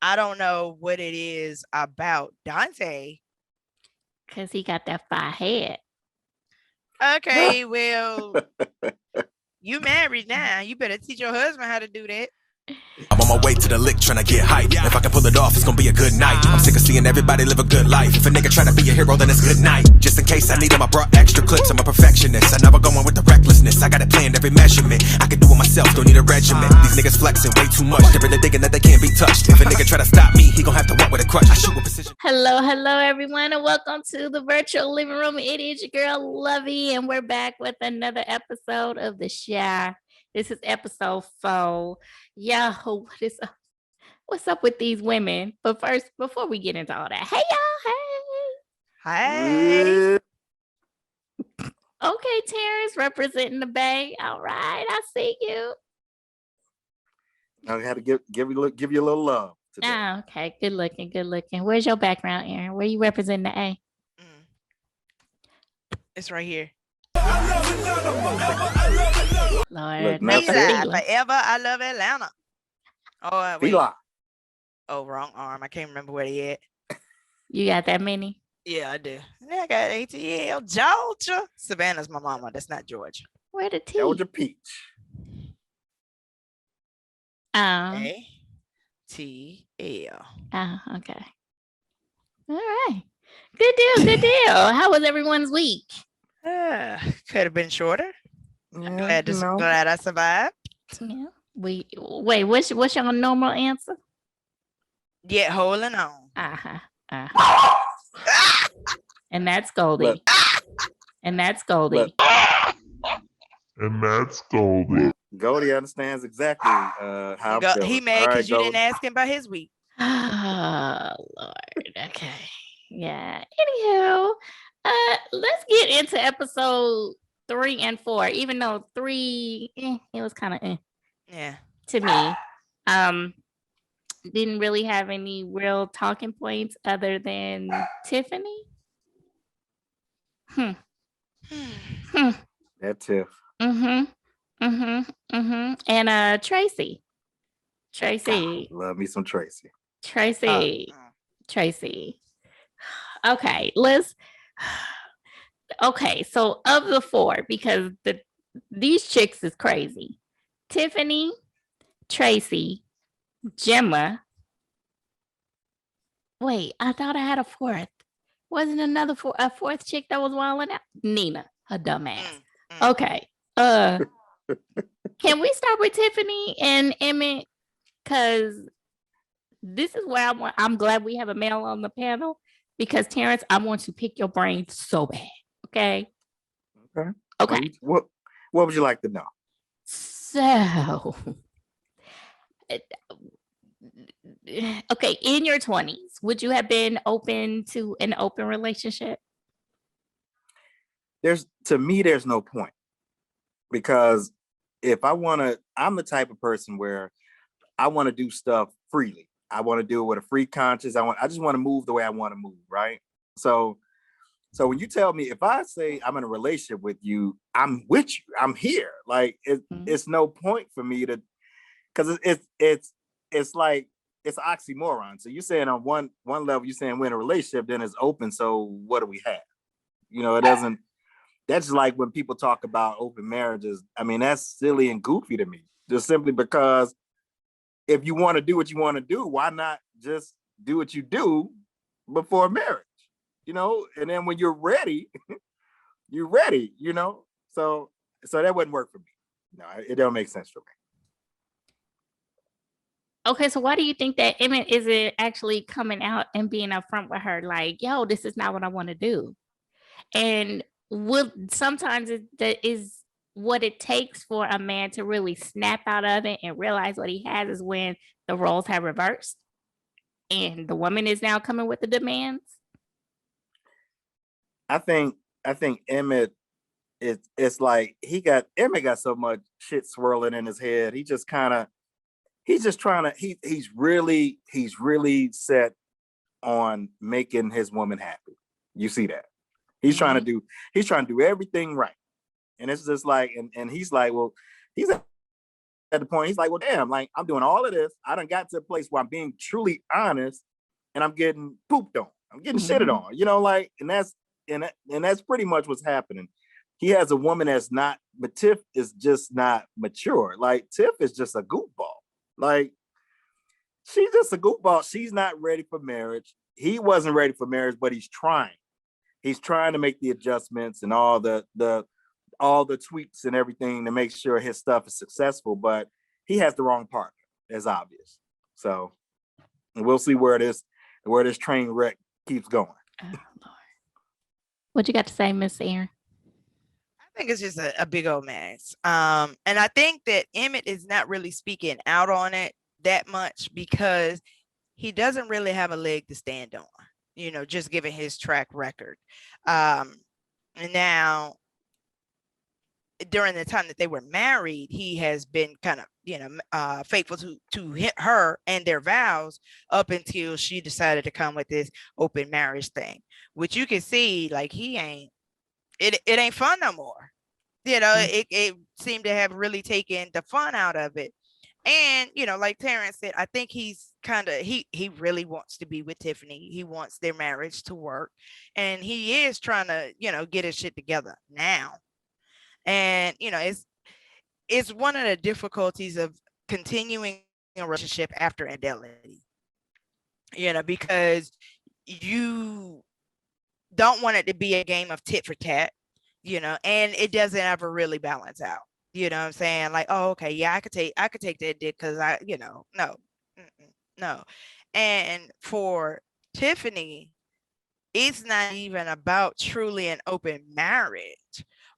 I don't know what it is about Dante. Because he got that fire head. Okay, well, you married now. You better teach your husband how to do that. I'm on my way to the lick trying to get hype. If I can pull it off, it's gonna be a good night. I'm sick of seeing everybody live a good life. If a nigga try to be a hero, then it's good night. Just in case I need him, I brought extra clips. I'm a perfectionist. I never going with the recklessness. I got it planned every measurement. I can do it myself, don't need a regimen. These niggas flexing way too much. They're really thinking that they can't be touched. If a nigga try to stop me, he gon' have to walk with a crutch. I shoot with precision. Hello, everyone, and welcome to the virtual living room. It is your girl Lovey, and we're back with another episode of the show. This is episode 4. Yo, what's up with these women? But first, before we get into all that, hey y'all, Hey. Okay, Terrence representing the Bay. All right, I see you. I had to give you a little love today. Oh, okay, good looking. Where's your background, Aaron? Where you representing the A? It's right here. Lord, forever. I love Atlanta. Oh, wait. Oh, wrong arm. I can't remember where they at. You got that many? Yeah, I do. I got ATL, Georgia. Savannah's my mama. That's not Georgia. Where the T? Georgia Peach. ATL. Oh, okay. All right. Good deal. How was everyone's week? Could have been shorter. I'm glad I survived. Yeah. Wait, what's your normal answer? Yet holding on. And that's Goldie. And that's Goldie. Goldie understands exactly how I'm feeling. He mad because you didn't ask him about his week. Oh, Lord. Okay. Yeah. Anywho, let's get into episode 3 and 4. Even though 3, it was kind of yeah to me. Didn't really have any real talking points other than Tiffany. That Tiff. And Tracy. Love me some Tracy. Tracy. Okay, so of the 4, because these chicks is crazy. Tiffany, Tracy, Gemma. Wait, I thought I had a 4th. Wasn't a 4th chick that was wilding out? Nina, her dumb ass. Okay. Can we start with Tiffany and Emitt? Because this is where I'm glad we have a male on the panel, because Terrence, I want to pick your brain so bad. Okay. What would you like to know? So, okay, in your 20s, would you have been open to an open relationship? To me, there's no point, because if I'm the type of person where I want to do stuff freely. I want to do it with a free conscience. I just want to move the way I want to move, right? So when you tell me, if I say I'm in a relationship with you, I'm with you. I'm here. Like it's no point for me to, because it's like it's an oxymoron. So you're saying on one level, you're saying we're in a relationship, then it's open. So what do we have? It doesn't. That's like when people talk about open marriages. I mean, that's silly and goofy to me. Just simply because if you want to do what you want to do, why not just do what you do before marriage? And then when you're ready, you're ready, So that wouldn't work for me. No, it don't make sense for me. Okay, so why do you think that Emitt isn't actually coming out and being upfront with her, like, yo, this is not what I want to do? And sometimes that is what it takes for a man to really snap out of it and realize what he has is when the roles have reversed and the woman is now coming with the demands. I think Emitt, it's like Emitt got so much shit swirling in his head. He's really set on making his woman happy. You see that? He's trying to do everything right. And it's just like, and he's like, well, he's at the point, he's like, well, damn, like I'm doing all of this. I done got to a place where I'm being truly honest and I'm getting pooped on. I'm getting shitted on, you know, like, and that's pretty much what's happening. He has a woman that's not, but Tiff is just not mature. Like Tiff is just a goofball. Like she's just a goofball. She's not ready for marriage. He wasn't ready for marriage, but he's trying. He's trying to make the adjustments and all the tweaks and everything to make sure his stuff is successful, but he has the wrong partner. It's obvious. So we'll see where this train wreck keeps going. Oh, Lord. What you got to say, Miss Aaron? I think it's just a big old mess. And I think that Emitt is not really speaking out on it that much because he doesn't really have a leg to stand on, you know, just given his track record. And now, during the time that they were married, he has been kind of, you know, faithful to her and their vows up until she decided to come with this open marriage thing, which you can see, like, he ain't, it ain't fun no more. You know, it seemed to have really taken the fun out of it. And, you know, like Terrence said, I think he's kind of, he really wants to be with Tiffany. He wants their marriage to work. And he is trying to, you know, get his shit together now. And, you know, it's one of the difficulties of continuing a relationship after infidelity, you know, because you don't want it to be a game of tit for tat, you know, and it doesn't ever really balance out. You know what I'm saying? Like, oh, okay, yeah, I could take that dick because I, you know, no. And for Tiffany, it's not even about truly an open marriage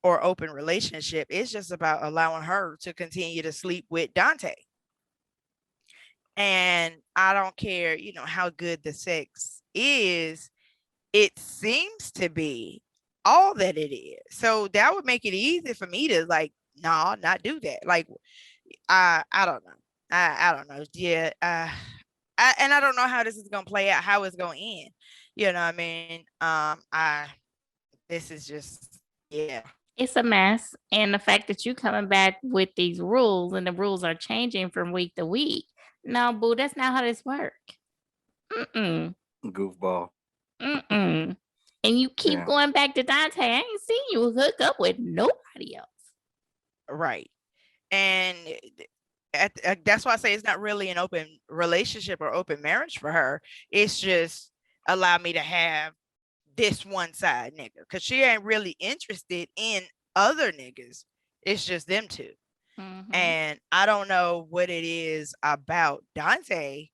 or open relationship. It's just about allowing her to continue to sleep with Dante. And I don't care, you know, how good the sex is. It seems to be all that it is. So that would make it easy for me to like, nah, not do that. Like, I don't know. I don't know. Yeah. And I don't know how this is gonna play out, how it's gonna end. You know what I mean? This is just, yeah. It's a mess. And the fact that you coming back with these rules and the rules are changing from week to week. No, boo, that's not how this work. Goofball. And you keep going back to Dante. I ain't seen you hook up with nobody else. Right. And that's why I say it's not really an open relationship or open marriage for her. It's just allow me to have this one side nigga, because she ain't really interested in other niggas. It's just them two. And I don't know what it is about Dante,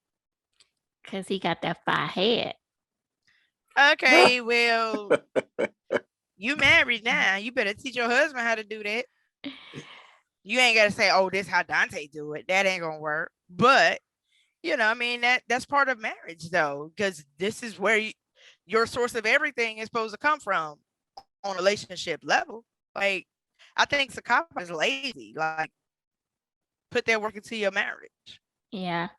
because he got that fire head. Okay, well, you married now. You better teach your husband how to do that. You ain't got to say, oh, this how Dante do it. That ain't gonna work. But you know, I mean, that's part of marriage though, because this is where your source of everything is supposed to come from on a relationship level. Like, I think Sakapa is lazy. Like, put that work into your marriage. Yeah.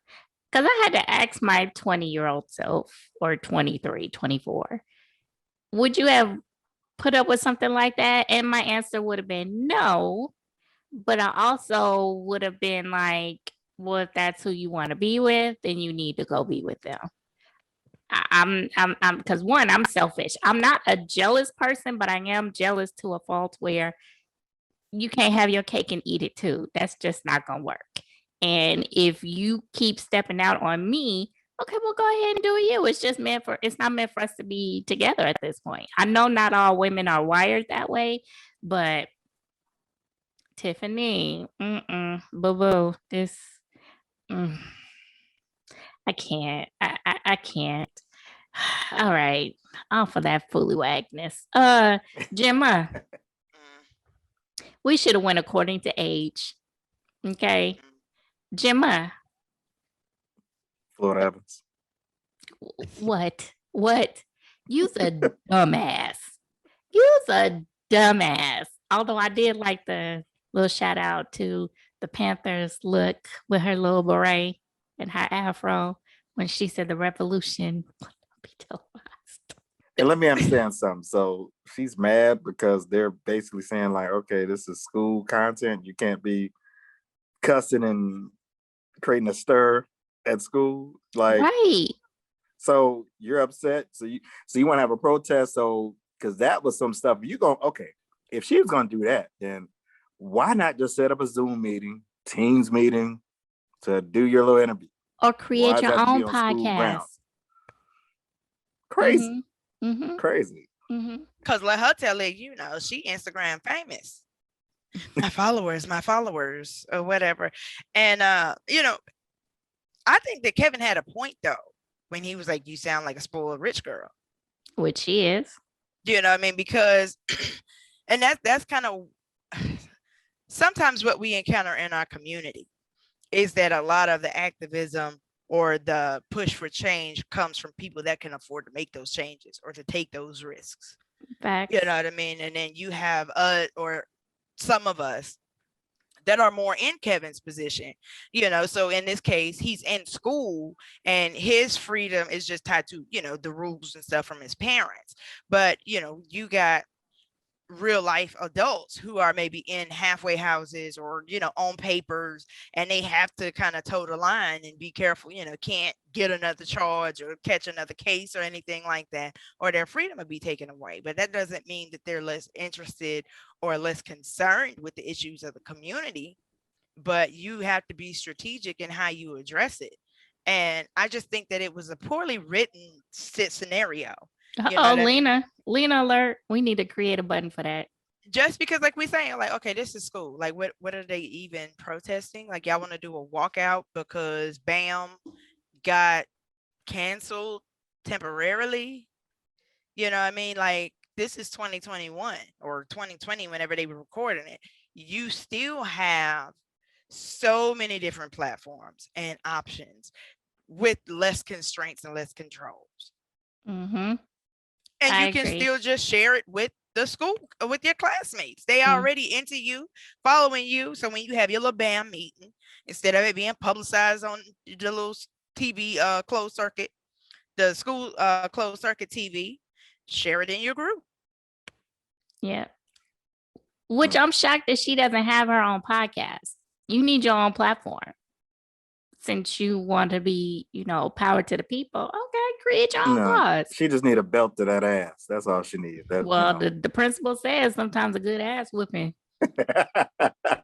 Because I had to ask my 20-year-old self, or 23, 24, would you have put up with something like that? And my answer would have been no. But I also would have been like, well, if that's who you want to be with, then you need to go be with them. I'm because one, I'm selfish. I'm not a jealous person, but I am jealous to a fault where you can't have your cake and eat it too. That's just not gonna work. And if you keep stepping out on me, okay, well, go ahead and do you. It's not meant for us to be together at this point. I know not all women are wired that way, but Tiffany, boo-boo, this, I can't. I can't. All right. Off for that foolywagness. Gemma, we should have went according to age. Okay. Gemma. Florida Evans. What? You's a dumbass. You's a dumbass. Although I did like the little shout out to the Panthers look with her little beret and her afro when she said the revolution will be televised. And let me understand something. So she's mad because they're basically saying like, okay, this is school content. You can't be cussing and creating a stir at school. Like, right. so you're upset. So you want to have a protest. So, because that was some stuff you going, okay, if she was going to do that, then why not just set up a Zoom meeting, Teams meeting to do your little interview? Or create your own podcast. Crazy. Mm-hmm. Crazy. Mm-hmm. Because let her tell it, she Instagram famous. my followers, or whatever. And, I think that Kevin had a point, though, when he was like, you sound like a spoiled rich girl. Which she is. You know what I mean? Because, and that's kind of sometimes what we encounter in our community is that a lot of the activism or the push for change comes from people that can afford to make those changes or to take those risks. Facts. You know what I mean? And then you have or some of us that are more in Kevin's position, so in this case, he's in school and his freedom is just tied to, the rules and stuff from his parents. But, you got real life adults who are maybe in halfway houses or, on papers, and they have to kind of toe the line and be careful, can't get another charge or catch another case or anything like that, or their freedom will be taken away. But that doesn't mean that they're less interested or less concerned with the issues of the community, but you have to be strategic in how you address it. And I just think that it was a poorly written scenario. Lena alert. We need to create a button for that. Just because, like we saying, like, okay, this is school. Like, what are they even protesting? Like, y'all want to do a walkout because BAM got canceled temporarily? You know what I mean? Like, this is 2021 or 2020, whenever they were recording it. You still have so many different platforms and options with less constraints and less controls. Mm-hmm. And you can still just share it with the school, with your classmates. They already into you, following you. So when you have your little BAM meeting, instead of it being publicized on the little TV closed circuit, the school closed circuit TV, share it in your group. Yeah. Which I'm shocked that she doesn't have her own podcast. You need your own platform. Since you want to be, power to the people, okay, create your own cause. She just need a belt to that ass. That's all she needs. The principal says sometimes a good ass whipping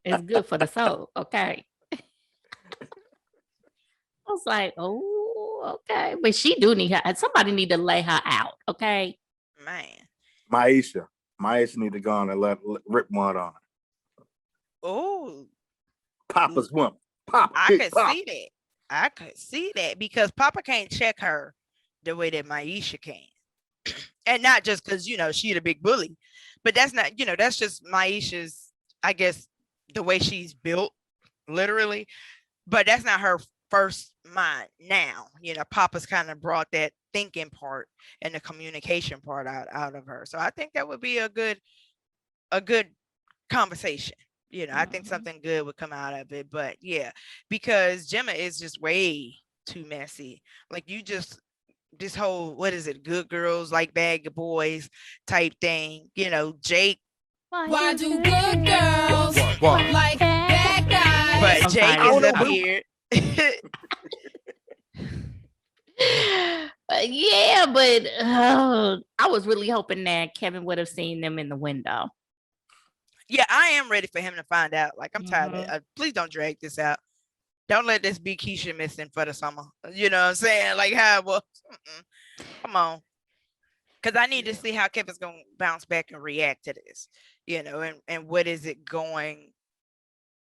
is good for the soul. Okay. I was like, oh, okay. But she do need her. Somebody need to lay her out. Okay. Man. Maisha need to go on and rip one on her. Oh. Papa's woman. Papa, I could see that because Papa can't check her the way that Maisha can. And not just because, she the big bully, but that's not, that's just Maisha's, I guess, the way she's built, literally. But that's not her first mind now. Papa's kind of brought that thinking part and the communication part out of her. So I think that would be a good conversation. I think something good would come out of it. But yeah, because Gemma is just way too messy. Like this whole, what is it, good girls like bad boys type thing. Jake. Why do good girls like bad guys? But Jake is up here. Yeah, but I was really hoping that Kevin would have seen them in the window. Yeah, I am ready for him to find out. Like, I'm tired of it. Please don't drag this out. Don't let this be Keisha missing for the summer. You know what I'm saying? Like, how? Well, come on. Because I need to see how Kevin's going to bounce back and react to this. And what is it going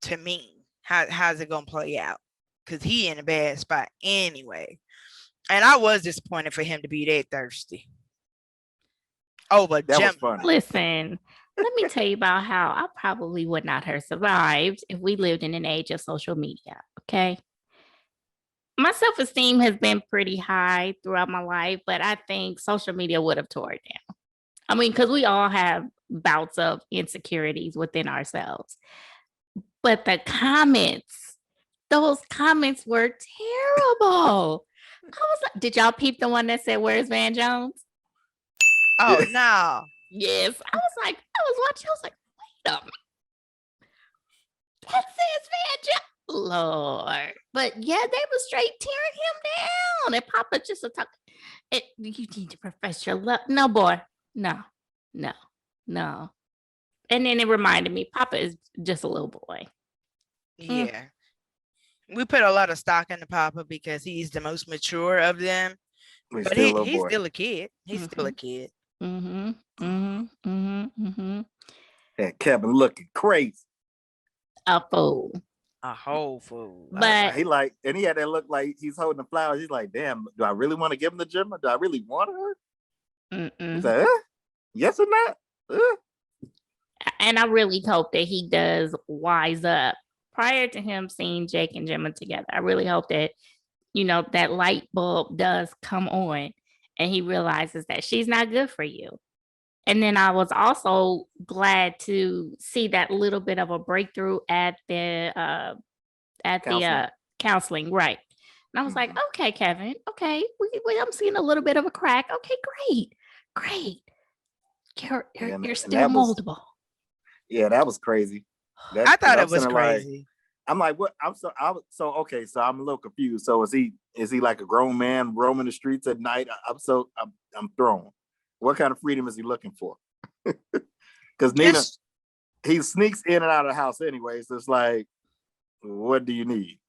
to mean? How's it going to play out? Because he in a bad spot anyway. And I was disappointed for him to be that thirsty. Oh, but that was funny. Listen. Let me tell you about how I probably would not have survived if we lived in an age of social media, okay? My self-esteem has been pretty high throughout my life, but I think social media would have tore it down. I mean, because we all have bouts of insecurities within ourselves. But the comments, those comments were terrible. I was like, did y'all peep the one that said, "Where's Van Jones?" Oh, no. Yes. I was watching. I was like, wait a minute. That says Van Jones. Lord. But yeah, they was straight tearing him down. And Papa just a talk. You need to profess your love. No, boy. No. And then it reminded me, Papa is just a little boy. Yeah. We put a lot of stock into Papa because he's the most mature of them. He's But still a little he's boy. still a kid. He's still a kid. And Kevin looking crazy. A fool. A whole fool. But He like, and he had that look like he's holding the flowers. He's like, damn, do I really want to give him the gem? Do I really want her? He's like, yes or not? And I really hope that he does wise up prior to him seeing Jake and Gemma together. I really hope that, that light bulb does come on and he realizes that she's not good for you. And then I was also glad to see that little bit of a breakthrough at the counseling, right? And I was like, okay, Kevin, okay, I'm seeing a little bit of a crack. Okay, great. You're still moldable. Yeah, that was crazy. I thought it was crazy. I'm like, what? Okay, so I'm a little confused. So is he like a grown man roaming the streets at night? I'm thrown. What kind of freedom is he looking for? Because Nina, he sneaks in and out of the house anyway. So it's like, what do you need?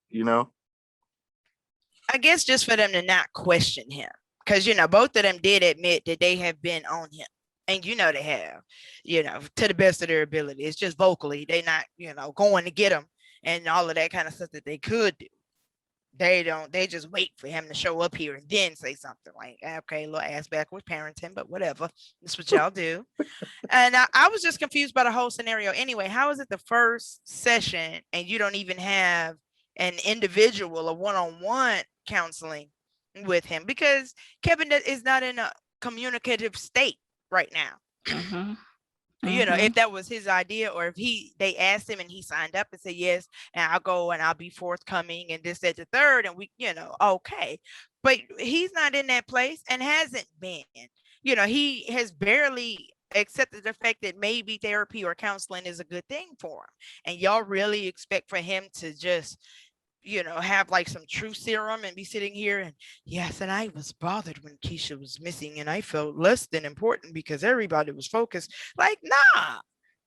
I guess just for them to not question him. Because, both of them did admit that they have been on him. And they have, to the best of their ability. It's just vocally. They're not, going to get him and all of that kind of stuff that they could do. They just wait for him to show up here and then say something like, okay, little ass backwards parenting, but whatever. That's what y'all do. And I was just confused by the whole scenario. Anyway, how is it the first session and you don't even have an individual or one-on-one counseling with him? Because Kevin is not in a communicative state right now. If that was his idea, or if they asked him and he signed up and said yes, and I'll go and I'll be forthcoming and this, that, the third, and we, okay. But he's not in that place and hasn't been. He has barely accepted the fact that maybe therapy or counseling is a good thing for him. And y'all really expect for him to just have like some truth serum and be sitting here and yes, and I was bothered when Keisha was missing and I felt less than important because everybody was focused. Like, nah,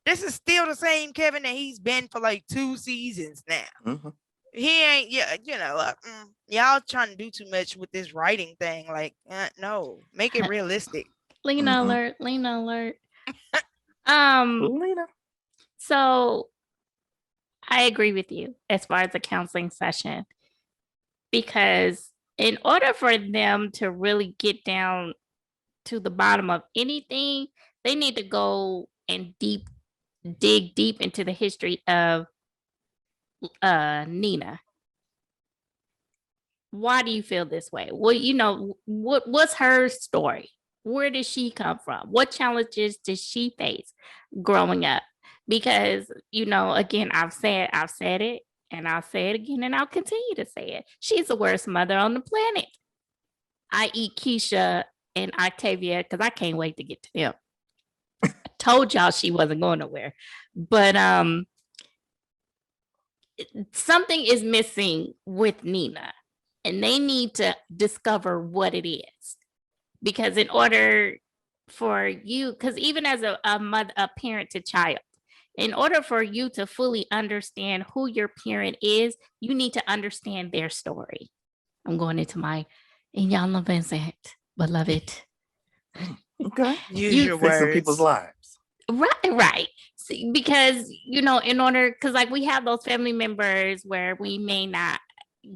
this is still the same Kevin that he's been for like 2 seasons now. He ain't, y'all trying to do too much with this writing thing. Like, no, make it realistic. Lena alert. Lena. So I agree with you as far as the counseling session, because in order for them to really get down to the bottom of anything, they need to go and dig deep into the history of Nina. Why do you feel this way? Well, what's her story? Where did she come from? What challenges did she face growing up? Because, again, I've said it and I'll say it again and I'll continue to say it. She's the worst mother on the planet. I eat Keisha and Octavia because I can't wait to get to them. I told y'all she wasn't going nowhere. But something is missing with Nina and they need to discover what it is. Because in order for you, because even as a parent to child, in order for you to fully understand who your parent is, you need to understand their story. I'm going into my Inyana Vincent, beloved. Okay. Use your words. Fixing people's lives. Right. See, because, in order, because like we have those family members where we may not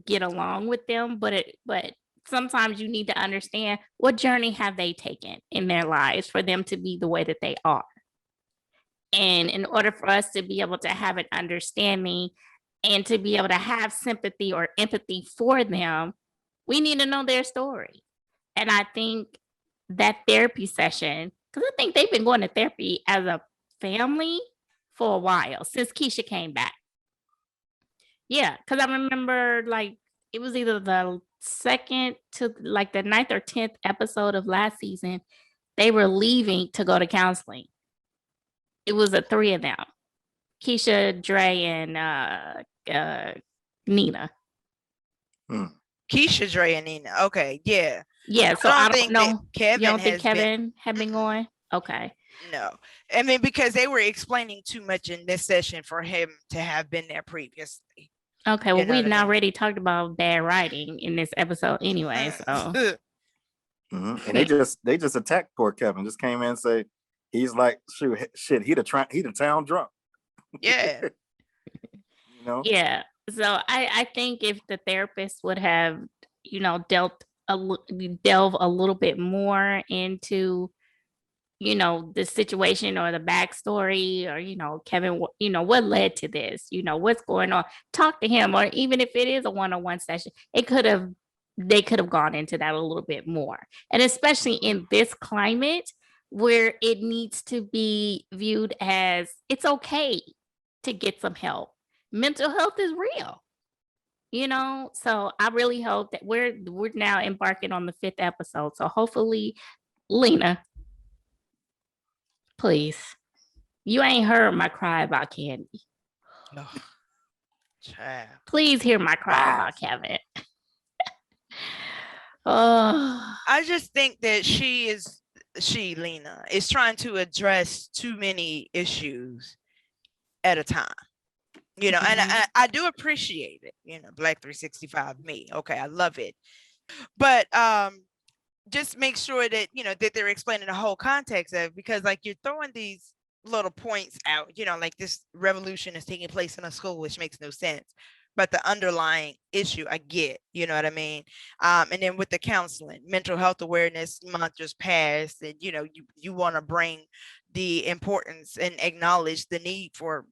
get along with them, but sometimes you need to understand what journey have they taken in their lives for them to be the way that they are. And in order for us to be able to have an understanding and to be able to have sympathy or empathy for them, we need to know their story. And I think that therapy session, because I think they've been going to therapy as a family for a while, since Keisha came back. Yeah, because I remember like it was either the second to like the 9th or 10th episode of last season, they were leaving to go to counseling. It was the 3 of them, Keisha, Dre, and Nina. Keisha, Dre, and Nina. Okay, yeah. Yeah, so I don't know. Kevin you don't think has been- Kevin had been going? Okay. No. I mean, because they were explaining too much in this session for him to have been there previously. Okay, well, You know we've what I mean? already talked about bad writing in this episode anyway, so. And they just attacked poor Kevin. Just came in and say he's like shit. He the town drunk. Yeah. You know. Yeah. So I think if the therapist would have delve a little bit more into the situation or the backstory, or Kevin, what led to this, what's going on, talk to him, or even if it is a one-on-one session, they could have gone into that a little bit more. And especially in this climate where it needs to be viewed as it's okay to get some help. Mental health is real, so I really hope that we're now embarking on the 5th episode. So hopefully, Lena, please, you ain't heard my cry about Candy. No. Child. Please hear my cry about Kevin. Oh, I just think that Lena is trying to address too many issues at a time. And I do appreciate it. Black 365 me. Okay, I love it. But just make sure that that they're explaining the whole context of, because like you're throwing these little points out, like this revolution is taking place in a school, which makes no sense. But the underlying issue, I get, you know what I mean? And then with the counseling, mental health awareness month just passed, and you want to bring the importance and acknowledge the need for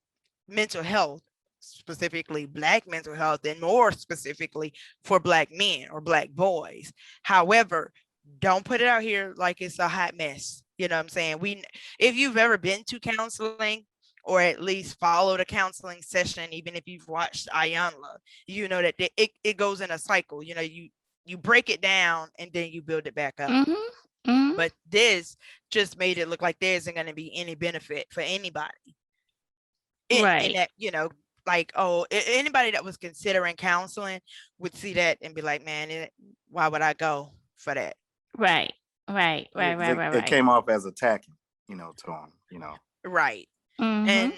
mental health, specifically Black mental health, and more specifically for Black men or Black boys. However, don't put it out here like it's a hot mess. You know what I'm saying? If you've ever been to counseling, or at least followed a counseling session, even if you've watched Ayanla, that it goes in a cycle. You break it down and then you build it back up. But this just made it look like there isn't going to be any benefit for anybody. Right. And that, like, anybody that was considering counseling would see that and be like, man, why would I go for that? Right. It came off as attacking, to him, Right. And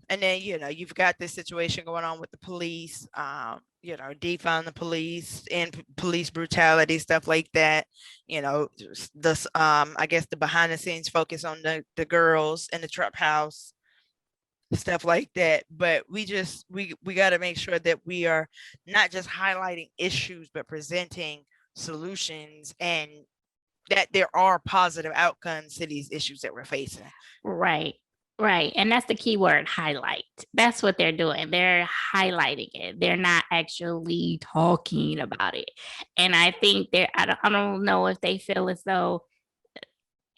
then you've got this situation going on with the police, defund the police and police brutality, stuff like that. This I guess the behind the scenes focus on the girls in the trap house, stuff like that. But we got to make sure that we are not just highlighting issues, but presenting solutions, and that there are positive outcomes to these issues that we're facing. Right. And that's the key word, highlight. That's what they're doing. They're highlighting it. They're not actually talking about it. And I think I don't know if they feel as though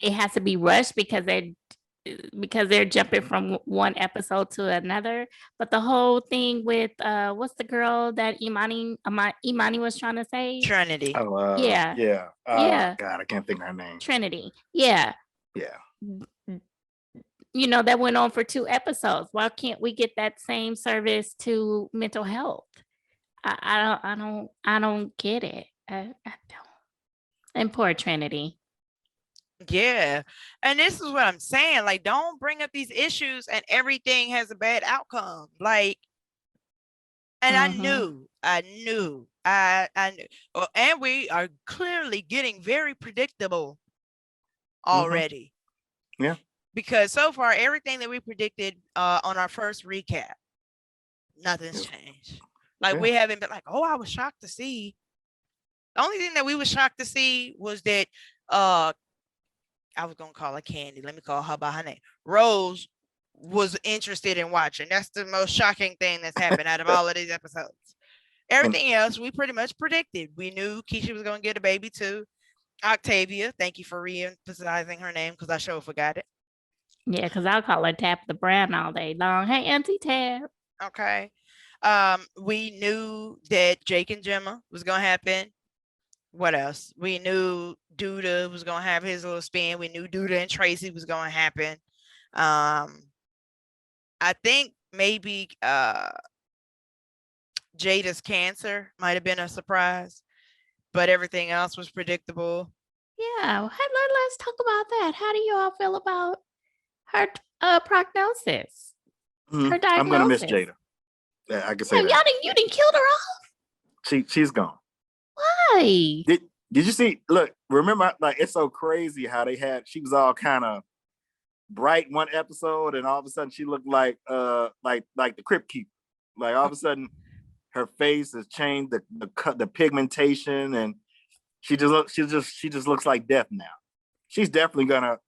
it has to be rushed because they're jumping from one episode to another. But the whole thing with what's the girl that Imani was trying to say? Trinity. Oh, yeah. God, I can't think of her name. Trinity. Yeah. That went on for 2 episodes. Why can't we get that same service to mental health? I don't get it. I don't. And poor Trinity. Yeah. And this is what I'm saying. Like, don't bring up these issues and everything has a bad outcome. Like, and I knew. Well, and we are clearly getting very predictable already. Yeah. Because so far, everything that we predicted on our first recap, nothing's changed. Like, we haven't been like, oh, I was shocked to see. The only thing that we were shocked to see was that I was going to call her Candy. Let me call her by her name. Rose was interested in watching. That's the most shocking thing that's happened out of all of these episodes. Everything else, we pretty much predicted. We knew Keisha was going to get a baby too. Octavia, thank you for re-emphasizing her name because I sure forgot it. Yeah, because I'll call her Tap the Brown all day long. Hey, Auntie Tab. Okay. We knew that Jake and Gemma was going to happen. What else? We knew Duda was going to have his little spin. We knew Duda and Tracy was going to happen. I think maybe Jada's cancer might have been a surprise, but everything else was predictable. Yeah, let's talk about that. How do you all feel about her prognosis? Her I'm gonna miss diagnosis? Jada. Yeah, I can Yeah, say that. you didn't kill her off. She's gone. Why? Did you see? Look, remember, like it's so crazy how she was all kind of bright one episode, and all of a sudden she looked like the Crypt Keeper. Like all of a sudden her face has changed, the pigmentation, and she just looks like death now. She's definitely gonna.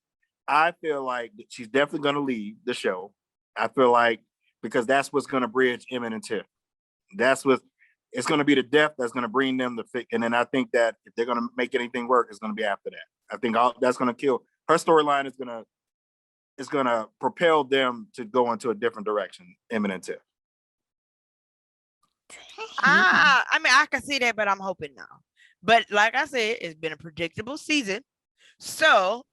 I feel like she's definitely gonna leave the show. I feel like because that's what's gonna bridge Emmett and Tiff. That's what it's gonna be, the death that's gonna bring them the fit. And then I think that if they're gonna make anything work, it's gonna be after that. I think that's gonna kill her storyline. Is gonna propel them to go into a different direction. Emmett and Tiff. I mean, I can see that, but I'm hoping no. But like I said, it's been a predictable season. So,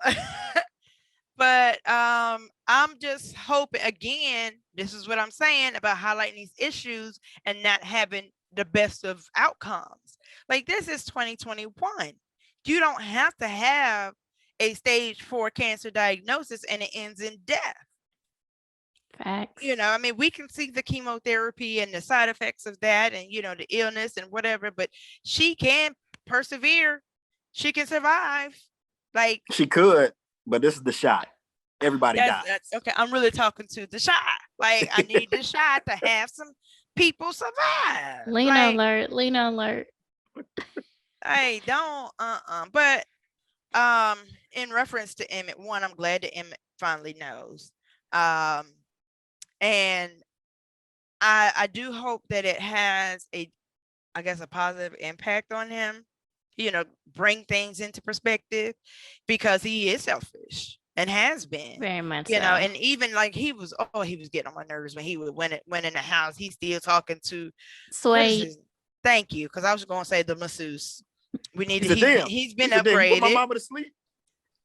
but I'm just hoping again, this is what I'm saying about highlighting these issues and not having the best of outcomes. Like this is 2021. You don't have to have a stage 4 cancer diagnosis and it ends in death. Facts. I mean, we can see the chemotherapy and the side effects of that and, the illness and whatever, but she can persevere. She can survive. Like she could, but this is the shot. Everybody dies. Okay, I'm really talking to the shot. Like I need the shot to have some people survive. Lena alert. Hey, don't but in reference to Emmett, one, I'm glad that Emmett finally knows. And I do hope that it has a positive impact on him, bring things into perspective, because he is selfish and has been very much, and even like he was getting on my nerves when he went in the house. He's still talking to Sway. Thank you, because I was going to say the masseuse. We need to. He's been upgraded. Put my mama to sleep.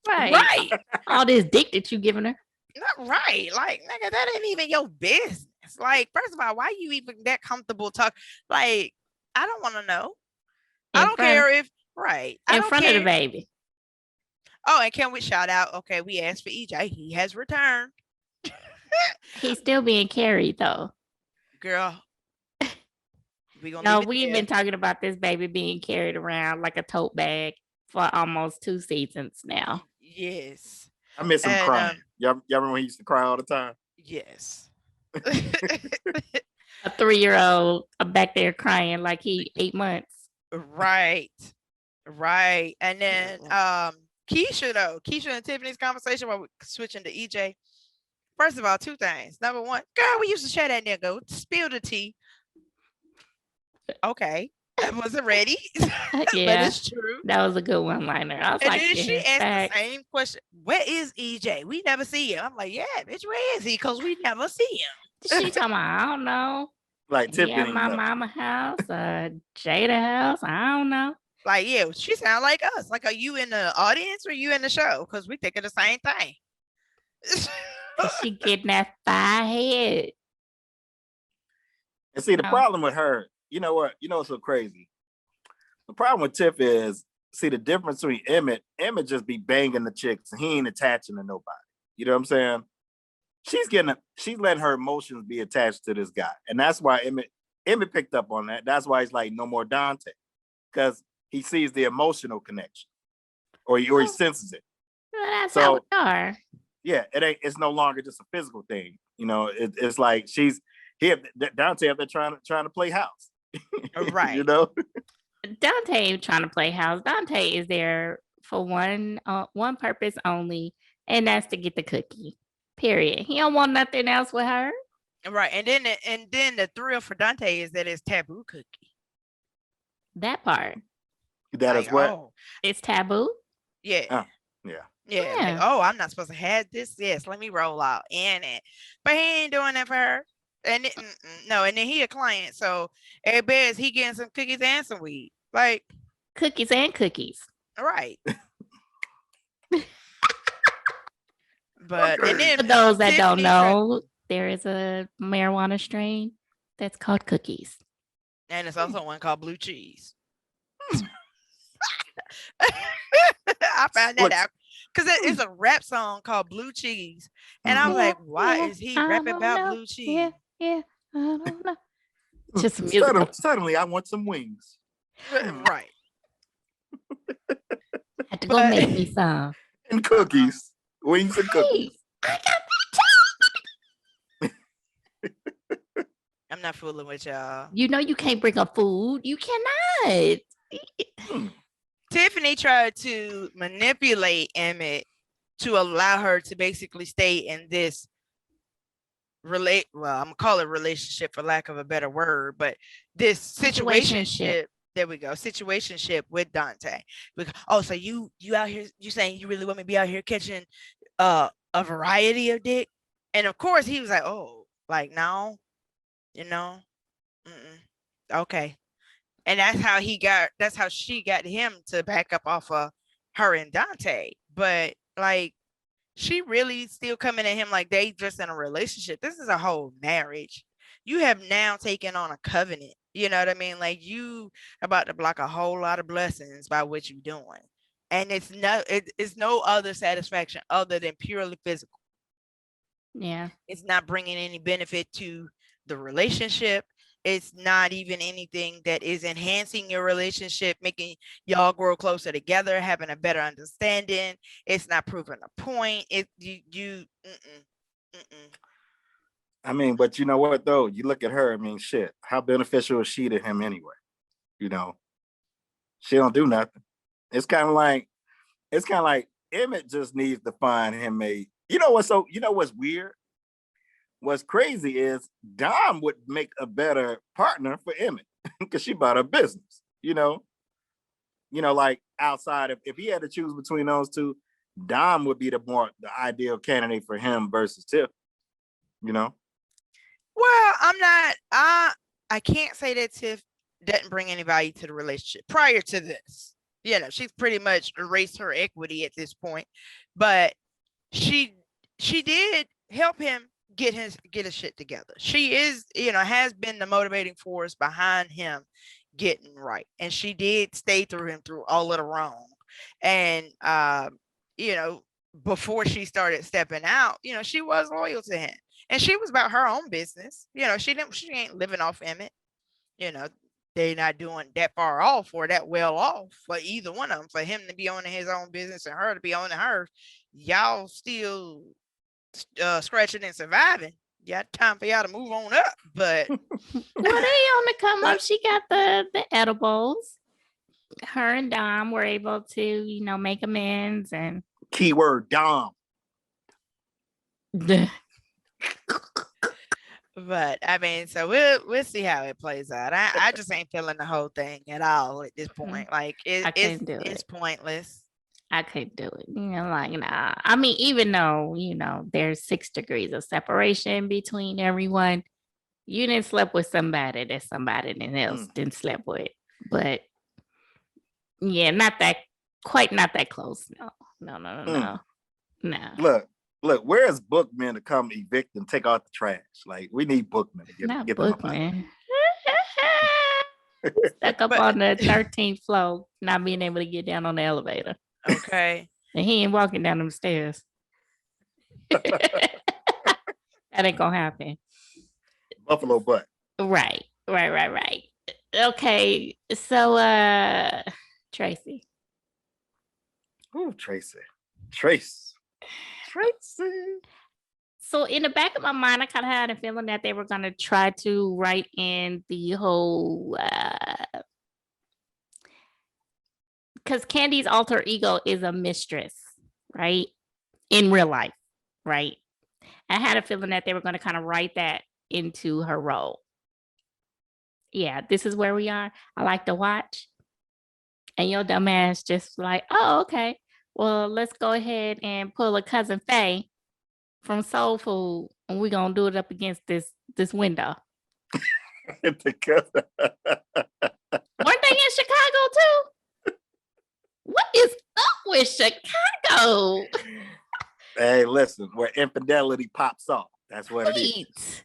Right. All this dick that you giving her. Not right. Like, nigga, that ain't even your business. Like, first of all, why you even that comfortable talk? Like, I don't want to know. I don't care if in front of the baby. Oh, and can we shout out? Okay, we asked for EJ. He has returned. He's still being carried though. Girl. We've been talking about this baby being carried around like a tote bag for almost 2 seasons now. Yes. I miss him crying. Y'all remember when he used to cry all the time? Yes. A 3-year-old back there crying like he 8 months. Right. And then Keisha and Tiffany's conversation while we're switching to EJ. First of all, 2 things. Number 1, girl, we used to share that nigga. Spill the tea. Okay. I wasn't ready. Yeah, but it's true. That was a good one-liner. I was and like, then she asked the same question. Where is EJ? We never see him. I'm like, yeah, bitch, where is he? Because we never see him. She talking about, I don't know. Like Tiffany, my mama house, Jada house. I don't know. Like, yeah, she sound like us. Like, are you in the audience or you in the show? Because we thinking the same thing. She getting that 5 head. And see, the problem with her, you know what? You know what's so crazy? The problem with Tiff is, see, the difference between Emmett just be banging the chicks and he ain't attaching to nobody. You know what I'm saying? She's letting her emotions be attached to this guy. And that's why Emmett picked up on that. That's why he's like, no more Dante. Because he sees the emotional connection. Or he senses it. Well, that's how we are. Yeah, it's no longer just a physical thing. It's like Dante up there trying to play house. Right. Dante ain't trying to play house. Dante is there for one purpose only, and that's to get the cookie. Period. He don't want nothing else with her. Right. And then the thrill for Dante is that it's taboo cookie. That part. That is what? Oh, it's taboo? Yeah. Yeah. Like, I'm not supposed to have this. Yes, let me roll out in it. But he ain't doing that for her. And and then he a client, so everybody he getting some cookies and some weed, like cookies and cookies, right? But and then for those that don't know, there is a marijuana strain that's called cookies. And it's also one called Blue Cheese. I found that out because it's a rap song called Blue Cheese. And I was like, why is he rapping about blue cheese? Yeah, I don't know. Just musical. Suddenly, I want some wings. Right. Had to go make me some. And cookies. Wings and cookies. I got I'm not fooling with y'all. You know you can't bring up food. You cannot. Tiffany tried to manipulate Emitt to allow her to basically stay in this I'm gonna call it relationship for lack of a better word, but this situationship. There we go. Situationship with Dante. So you out here, you saying you really want me to be out here catching a variety of dick? And of course he was like, oh, like no, okay. And that's how she got him to back up off of her and Dante. But like, she really still coming at him like they just in a relationship. This is a whole marriage. You have now taken on a covenant. You know what I mean? Like, you about to block a whole lot of blessings by what you're doing. And it's no other satisfaction other than purely physical. Yeah. It's not bringing any benefit to the relationship. It's not even anything that is enhancing your relationship, making y'all grow closer together, having a better understanding. It's not proving a point. I mean, but you know what though? You look at her. I mean, shit. How beneficial is she to him anyway? You know, she don't do nothing. It's kind of like Emitt just needs to find him a. You know what's weird? What's crazy is Dom would make a better partner for Emitt because she bought her business. Like outside of if he had to choose between those two, Dom would be the ideal candidate for him versus Tiff. Well, I can't say that Tiff doesn't bring any value to the relationship prior to this. She's pretty much erased her equity at this point, but she did help him get his shit together. She is, has been the motivating force behind him getting right. And she did stay through him through all of the wrong. And, before she started stepping out, she was loyal to him. And she was about her own business. She ain't living off Emitt. They're not doing that far off or that well off for either one of them. For him to be owning his own business and her to be owning hers, y'all still scratching and surviving. Got time for y'all to move on up. But well, they on the come up. She got the edibles. Her and Dom were able to, make amends and keyword Dom. But I mean, so we'll see how it plays out. I just ain't feeling the whole thing at all at this point. Like it's pointless. I couldn't do it. Nah. I mean, even though, there's 6 degrees of separation between everyone, you didn't sleep with somebody that somebody else didn't sleep with. But yeah, not that close. No. Look, where's Bookman to come evict and take out the trash? Like, we need Bookman to get Bookman. Stuck up on the 13th floor, not being able to get down on the elevator. Okay. And he ain't walking down them stairs. That ain't gonna happen. Buffalo butt. Right. Okay, so Tracy. Ooh, Tracy. So in the back of my mind, I kind of had a feeling that they were going to try to write in the whole, because Candy's alter ego is a mistress, right? In real life, right? I had a feeling that they were going to kind of write that into her role. Yeah, this is where we are. I like to watch. And your dumb ass just like, oh, okay. Well, let's go ahead and pull a Cousin Faye from Soul Food, and we're gonna do it up against this window. Weren't they in Chicago too? What is up with Chicago? Hey, listen, where infidelity pops off. That's what it is.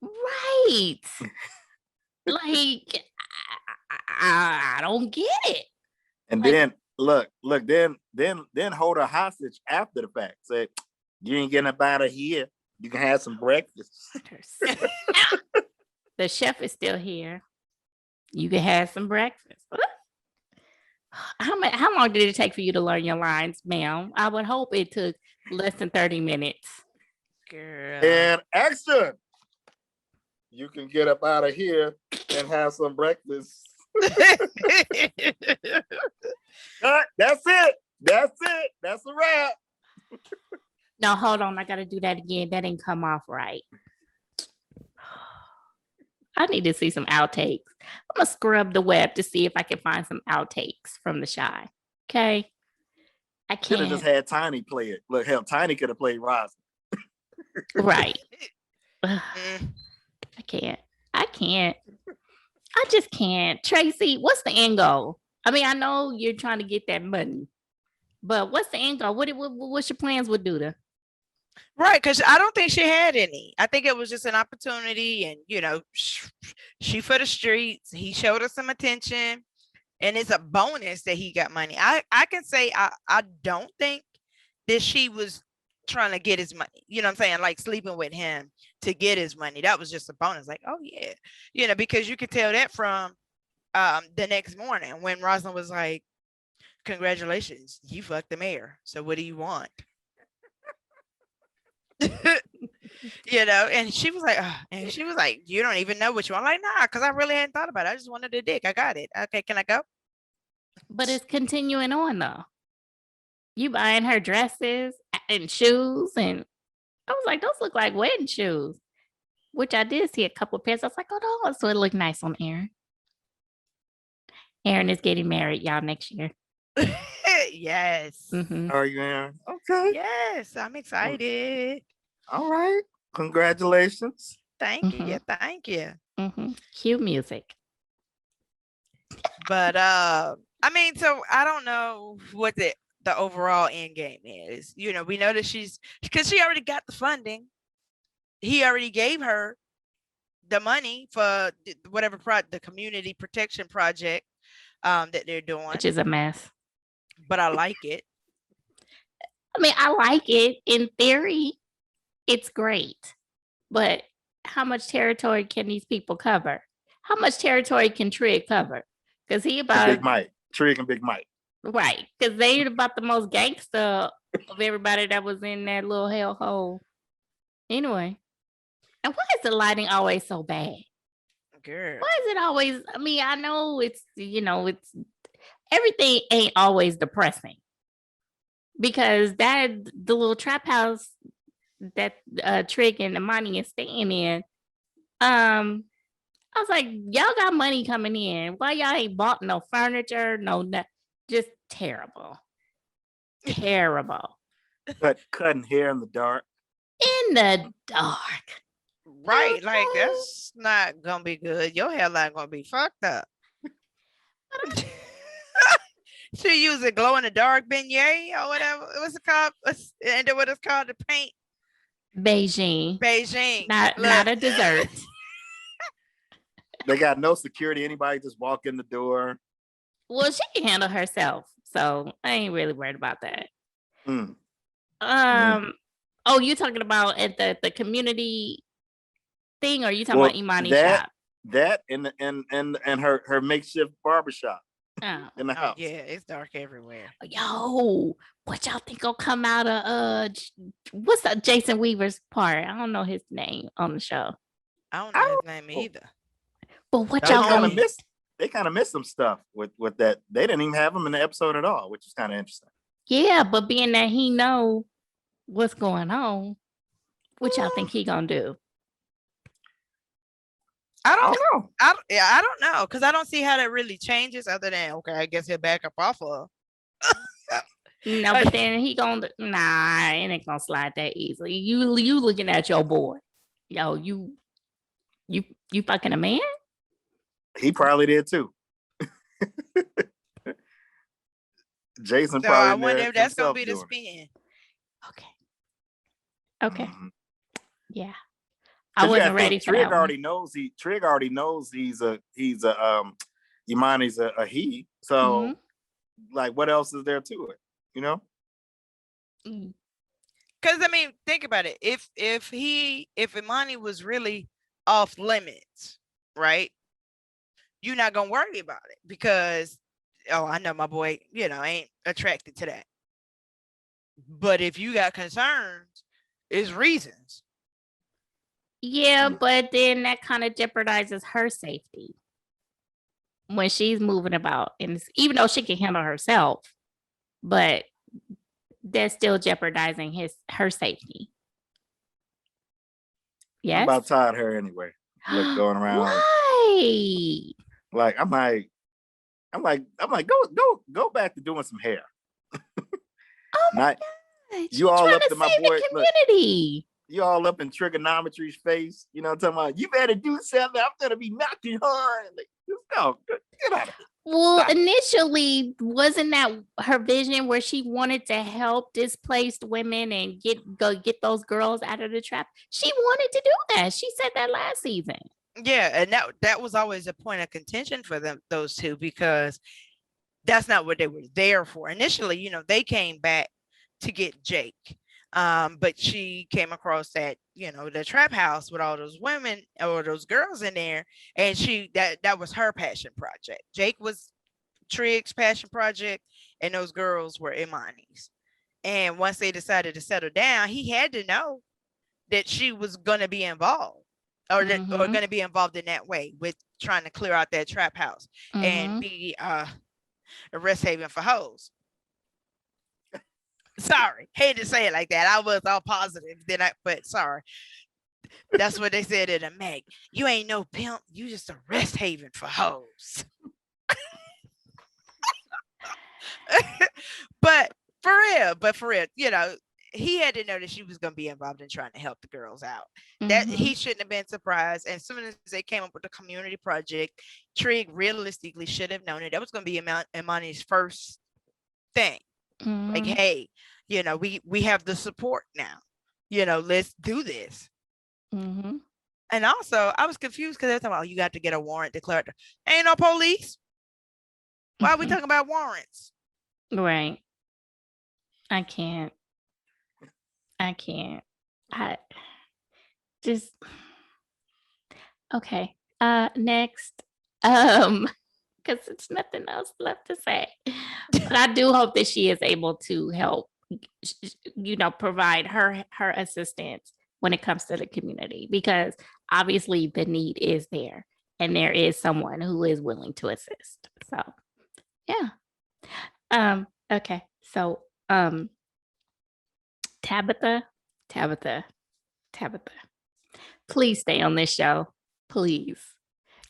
Right. Like, I don't get it. And Like- then then hold her hostage after the fact. Say, you ain't getting up out of here. You can have some breakfast. The chef is still here. You can have some breakfast. How long did it take for you to learn your lines, ma'am? I would hope it took less than 30 minutes. Girl. And action. You can get up out of here and have some breakfast. That's it. That's a wrap. No, hold on. I got to do that again. That didn't come off right. I need to see some outtakes. I'm going to scrub the web to see if I can find some outtakes from The Shy. Okay. I Should have can't. just had Tiny play it. Look, hell, Tiny could have played Rosalind. Right. Ugh, Mm. I can't. I just can't. Tracy, what's the end goal? I mean, I know you're trying to get that money, but what's the end goal? What's your plans with Duda? Right, because I don't think she had any. I think it was just an opportunity, and she for the streets. He showed her some attention, and it's a bonus that he got money. I can say I don't think that she was trying to get his money. You know what I'm saying? Like sleeping with him to get his money. That was just a bonus. Like, oh yeah, because you could tell that from the next morning when Rosalind was like, "Congratulations, you fucked the mayor. So what do you want?" And she was like, you don't even know what you want. I'm like, nah, because I really hadn't thought about it. I just wanted a dick. I got it. Okay, can I go? But it's continuing on though. You buying her dresses and shoes, and I was like, those look like wedding shoes, which I did see a couple of pairs. I was like, oh no, so it looked nice on Aaron. Aaron is getting married, y'all, next year. Yes. Mhm. Are you, Aaron? Okay. Yes, I'm excited. All right. Congratulations. Thank you. Yeah, thank you. Cue music. But I mean, so I don't know what the overall end game is. We know that because she already got the funding. He already gave her the money for whatever the community protection project that they're doing, Which is a mess. but I like it. I mean, I like it in theory. It's great, but how much territory can these people cover? How much territory can Trigg cover? Because he about Big Mike, Trigg and Big Mike. Right, because they about the most gangster of everybody that was in that little hellhole. Anyway, and why is the lighting always so bad? Girl. Why is it always? I mean, I know it's it's everything ain't always depressing because the little trap house that Trigg and Imani is staying in. I was like, y'all got money coming in. Why y'all ain't bought no furniture? Just terrible. Terrible. Cutting hair in the dark. In the dark. Right, like that's not gonna be good. Your hairline gonna be fucked up. She using glow in the dark beignet or whatever. What's it called? And what it's called? The paint. Beijing. Not a dessert. They got no security. Anybody just walk in the door. Well, she can handle herself, so I ain't really worried about that. Oh, you talking about at the community thing, or you talking about Imani shop? That and her makeshift barbershop in the house. Yeah, it's dark everywhere. Yo, what y'all think will come out of what's that Jason Weaver's part? I don't know his name on the show. I don't know his name either. But what y'all gonna miss? They kind of missed some stuff with that. They didn't even have him in the episode at all, which is kind of interesting. Yeah, but being that he know what's going on, what y'all think he gonna do? I don't know. I don't know because I don't see how that really changes other than okay, I guess he'll back up off of. No, but then he gonna it ain't gonna slide that easily. You looking at your boy, yo, you fucking a man? He probably did too. Jason So probably. I wonder if that's gonna be the spin. Okay. Yeah. I wasn't ready for Trigg that. Already knows Trigg already knows he's a Imani's a he. So, like, what else is there to it? You know? Because I mean, think about it. If Imani was really off limits, right? You're not gonna worry about it because, oh, I know my boy, ain't attracted to that. But if you got concerns, it's reasons. Yeah, but then that kind of jeopardizes her safety when she's moving about, and even though she can handle herself, but that's still jeopardizing her safety. Yes. I'm about tired of her anyway. Look, going around. Why? Like I'm like, go back to doing some hair. Oh my God. You all up to to my save boy. the community. Look, you all up in trigonometry's face. You know what I'm talking about? You better do something. I'm gonna be knocking hard. Like, no, get out of here. Well, initially, wasn't that her vision where she wanted to help displaced women and get those girls out of the trap? She wanted to do that. She said that last season. Yeah, and that was always a point of contention for those two, because that's not what they were there for. Initially, they came back to get Jake. But she came across that, the trap house with all those women or those girls in there. And that was her passion project. Jake was Trigg's passion project, and those girls were Imani's. And once they decided to settle down, he had to know that she was going to be involved, or going to be involved in that way with trying to clear out that trap house and be a rest haven for hoes. Sorry, hate to say it like that. I was all positive, but sorry. That's what they said in a Meg. You ain't no pimp. You just a rest haven for hoes. But for real, he had to know that she was going to be involved in trying to help the girls out. That he shouldn't have been surprised. And as soon as they came up with the community project, Trigg realistically should have known it. That was going to be Imani's first thing. Like, hey, we have the support now. Let's do this. And also, I was confused because they're talking about, you got to get a warrant declared. Ain't no police. Why are we talking about warrants? Right. I can't. I just okay. Next. Because it's nothing else left to say. But I do hope that she is able to help, provide her assistance when it comes to the community, because obviously the need is there and there is someone who is willing to assist. So yeah. Okay. So Tabitha, please stay on this show. Please.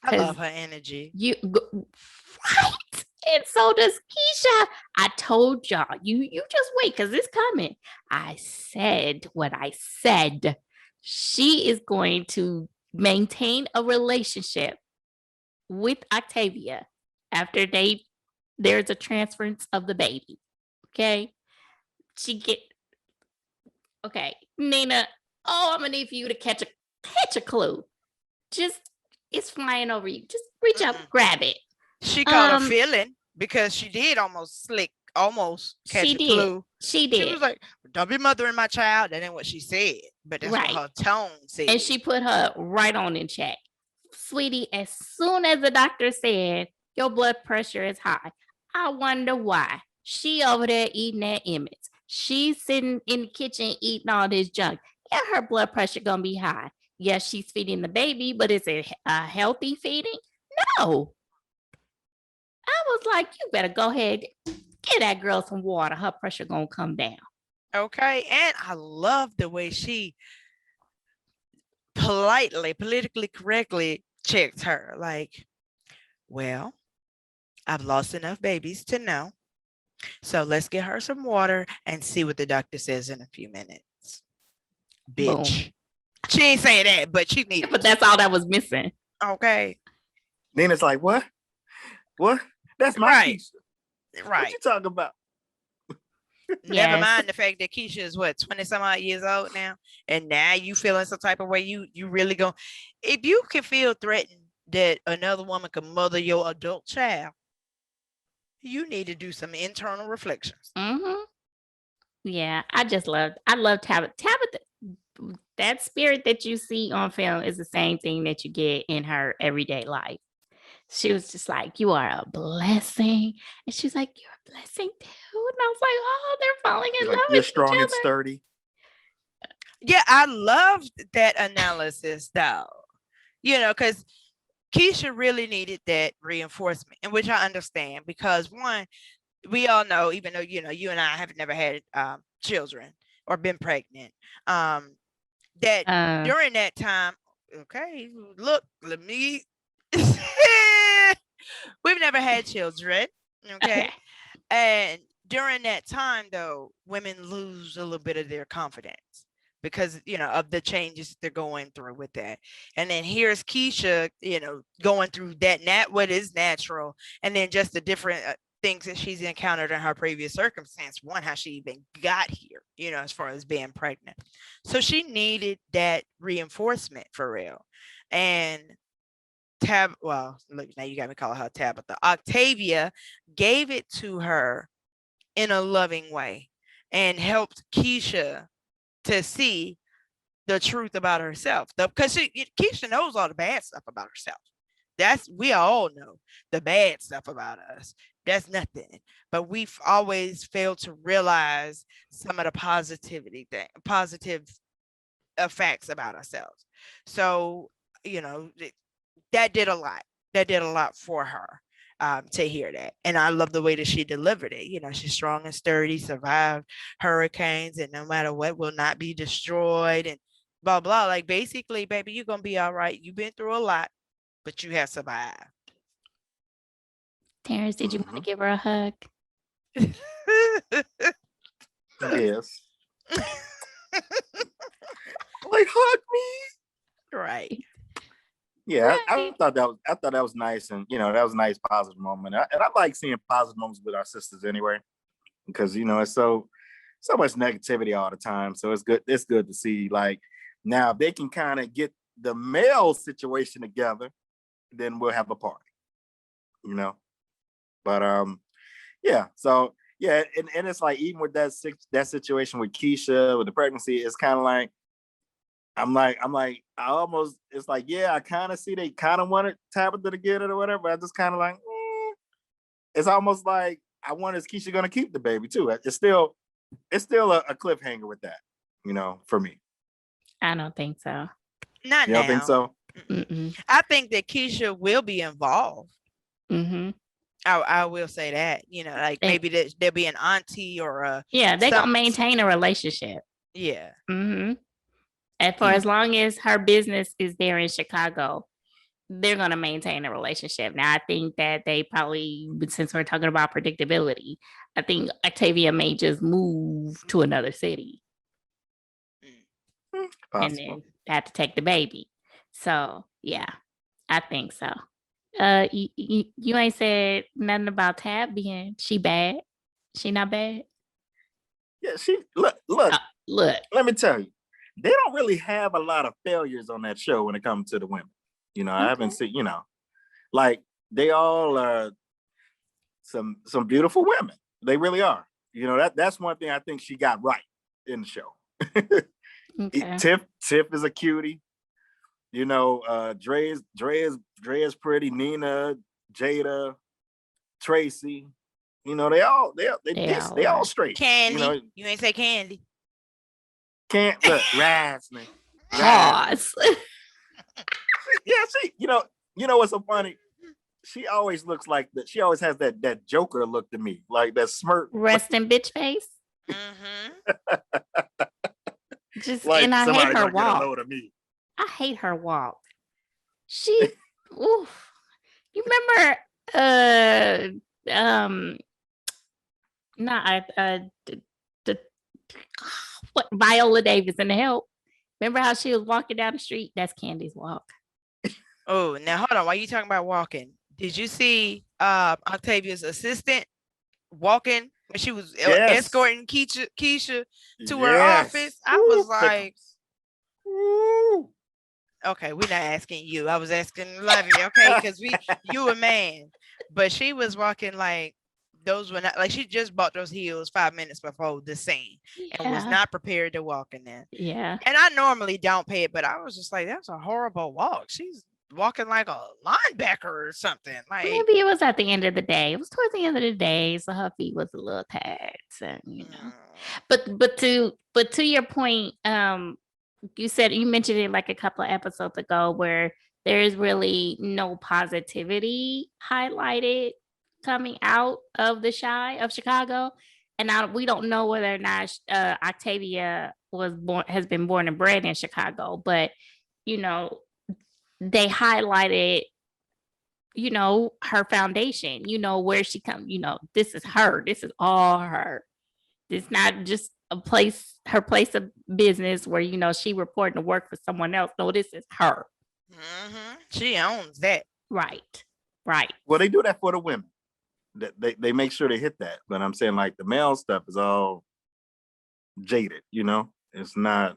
I love her energy. Right. And so does Keisha. I told y'all, you just wait, because it's coming. I said what I said. She is going to maintain a relationship with Octavia after there's a transference of the baby. Okay. Okay, Nina. Oh, I'm gonna need for you to catch a clue. It's flying over you. Just reach up, grab it. She caught a feeling, because she did almost catch a clue. She did. She was like, don't be mothering my child. That ain't what she said, but that's what her tone said. And she put her right on in check. Sweetie, as soon as the doctor said your blood pressure is high, I wonder why. She over there eating that Emitt. She's sitting in the kitchen eating all this junk. Yeah, her blood pressure gonna be high. Yes, she's feeding the baby, but is it a healthy feeding? No. I was like, you better go ahead, get that girl some water. Her pressure gonna come down. Okay, and I love the way she politically correctly checked her. Like, well, I've lost enough babies to know. So let's get her some water and see what the doctor says in a few minutes. Bitch. Boom. She ain't saying that, but she needed. But that's all that was missing. Okay. Nina's like, what? That's my Keisha. Right. What you talking about? Never mind the fact that Keisha is 20 some odd years old now, and now you feeling some type of way. You really go. If you can feel threatened that another woman can mother your adult child, you need to do some internal reflections. Mm-hmm. Yeah, I love Tabitha. Tabitha, that spirit that you see on film is the same thing that you get in her everyday life. She was just like, "You are a blessing," and she's like, "You're a blessing too." And I was like, "Oh, they're falling in She's love like, you're with each strong and other." sturdy. Yeah, I loved that analysis though. Because Keisha really needed that reinforcement, and which I understand because one, we all know, even though you and I have never had children or been pregnant, that during that time, okay, look, let me. We've never had children, okay, and during that time though, women lose a little bit of their confidence because of the changes they're going through with that. And then here's Keisha, going through what is natural, and then just the different things that she's encountered in her previous circumstance. One, how she even got here, as far as being pregnant. So she needed that reinforcement for real. And well, look, now you got me calling her Tabitha. Octavia gave it to her in a loving way and helped Keisha to see the truth about herself. Because Keisha knows all the bad stuff about herself. We all know the bad stuff about us. That's nothing. But we've always failed to realize some of the positive facts about ourselves. So, that did a lot. That did a lot for her. To hear that. And I love the way that she delivered it. She's strong and sturdy, survived hurricanes, and no matter what, will not be destroyed, and blah, blah. Like, basically, baby, you're going to be all right. You've been through a lot, but you have survived. Terrence, did you want to give her a hug? Yes. Like, hug me. Right. Yeah, I thought that was nice, and that was a nice positive moment. And I like seeing positive moments with our sisters anyway, because it's so much negativity all the time. So it's good to see, like, now if they can kind of get the male situation together, then we'll have a party. But yeah. So yeah, and it's like, even with that situation with Keisha with the pregnancy, it's kind of like it's like, yeah, I kind of see they kind of wanted Tabitha to get it or whatever. But I just kind of like, it's almost like I wonder, is Keisha gonna keep the baby too? It's still a cliffhanger with that, for me. I don't think so. Not you now. don't think so? Mm-mm. I think that Keisha will be involved. Mm-hmm. I will say that, like maybe there'll be an auntie or a. Yeah, they're gonna maintain a relationship. Yeah. Mm-hmm. And for as long as her business is there in Chicago, they're going to maintain a relationship. Now, I think that they probably, since we're talking about predictability, I think Octavia may just move to another city. Possible. And then have to take the baby. So, yeah, I think so. You ain't said nothing about Tab being, she bad? She not bad? Yeah, look. Let me tell you. They don't really have a lot of failures on that show when it comes to the women. I haven't seen, like, they all are some beautiful women. They really are. That's one thing I think she got right in the show. Okay. Tiff is a cutie. Dre is pretty. Nina, Jada, Tracy. They all straight. Candy. You ain't say Candy. Can't look, Rasley. Pause. Yeah, what's so funny? She always looks like that. She always has that Joker look to me, like that smirk. Resting bitch face. Mm-hmm. Just like, and I hate her walk. Get a load of me. I hate her walk. She, oof. You remember? Not what Viola Davis in The Help. Remember how she was walking down the street? That's Candy's walk. Oh, now hold on. Why are you talking about walking? Did you see Octavia's assistant walking when she was escorting Keisha to her office? I was like, ooh. Okay, we're not asking you. I was asking Lovey, okay, because you a man, but she was walking like those were not like she just bought those heels 5 minutes before the scene and was Yeah. not prepared to walk in there. Yeah. And I normally don't pay it, but I was just like, that's a horrible walk. She's walking like a linebacker or something. Like, Maybe it was at the end of the day. It was towards the end of the day, so her feet was a little tired. So but to your point, you mentioned it like a couple of episodes ago where there's really no positivity highlighted coming out of the Shy of Chicago, and we don't know whether or not Octavia has been born and bred in Chicago, but you know they highlighted her foundation, where she come, this is her, this is all her. It's not just her place of business where she reporting to work for someone else. No, this is her. She owns that. Right. Well, they do that for the women. They make sure they hit that. But I'm saying like the male stuff is all jaded, It's not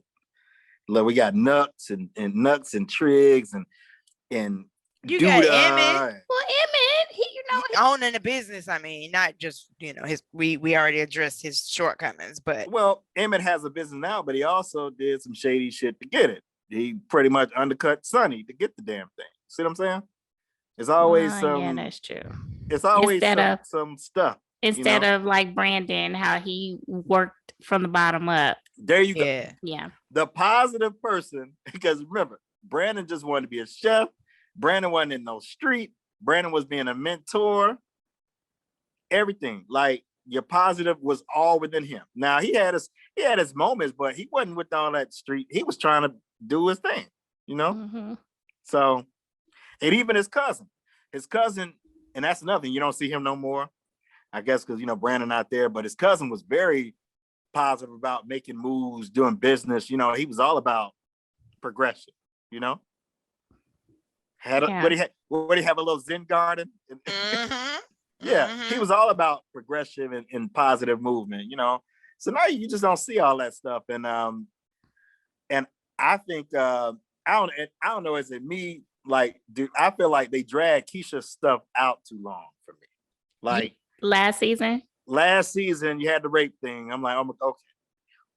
like we got nuts and Triggs and you Duda. got Emitt. Well, Emitt, he owning the business. I mean, not just his. We already addressed his shortcomings, but Emitt has a business now, but he also did some shady shit to get it. He pretty much undercut Sonny to get the damn thing. See what I'm saying? It's always yeah, that's true. It's always some stuff. Instead of like Brandon, how he worked from the bottom up. There you go. Yeah. The positive person, because remember, Brandon just wanted to be a chef. Brandon wasn't in no street. Brandon was being a mentor. Everything. Like your positive was all within him. Now he had his moments, but he wasn't with all that street. He was trying to do his thing, So, and even his cousin, and that's nothing. You don't see him no more. I guess because Brandon not there, but his cousin was very positive about making moves, doing business. He was all about progression. What he have a little Zen garden? Yeah, he was all about progression and positive movement. So now you just don't see all that stuff, and I think I don't know. Is it me? Like, dude, I feel like they drag Keisha's stuff out too long for me. Like last season, you had the rape thing. I'm like, oh, okay.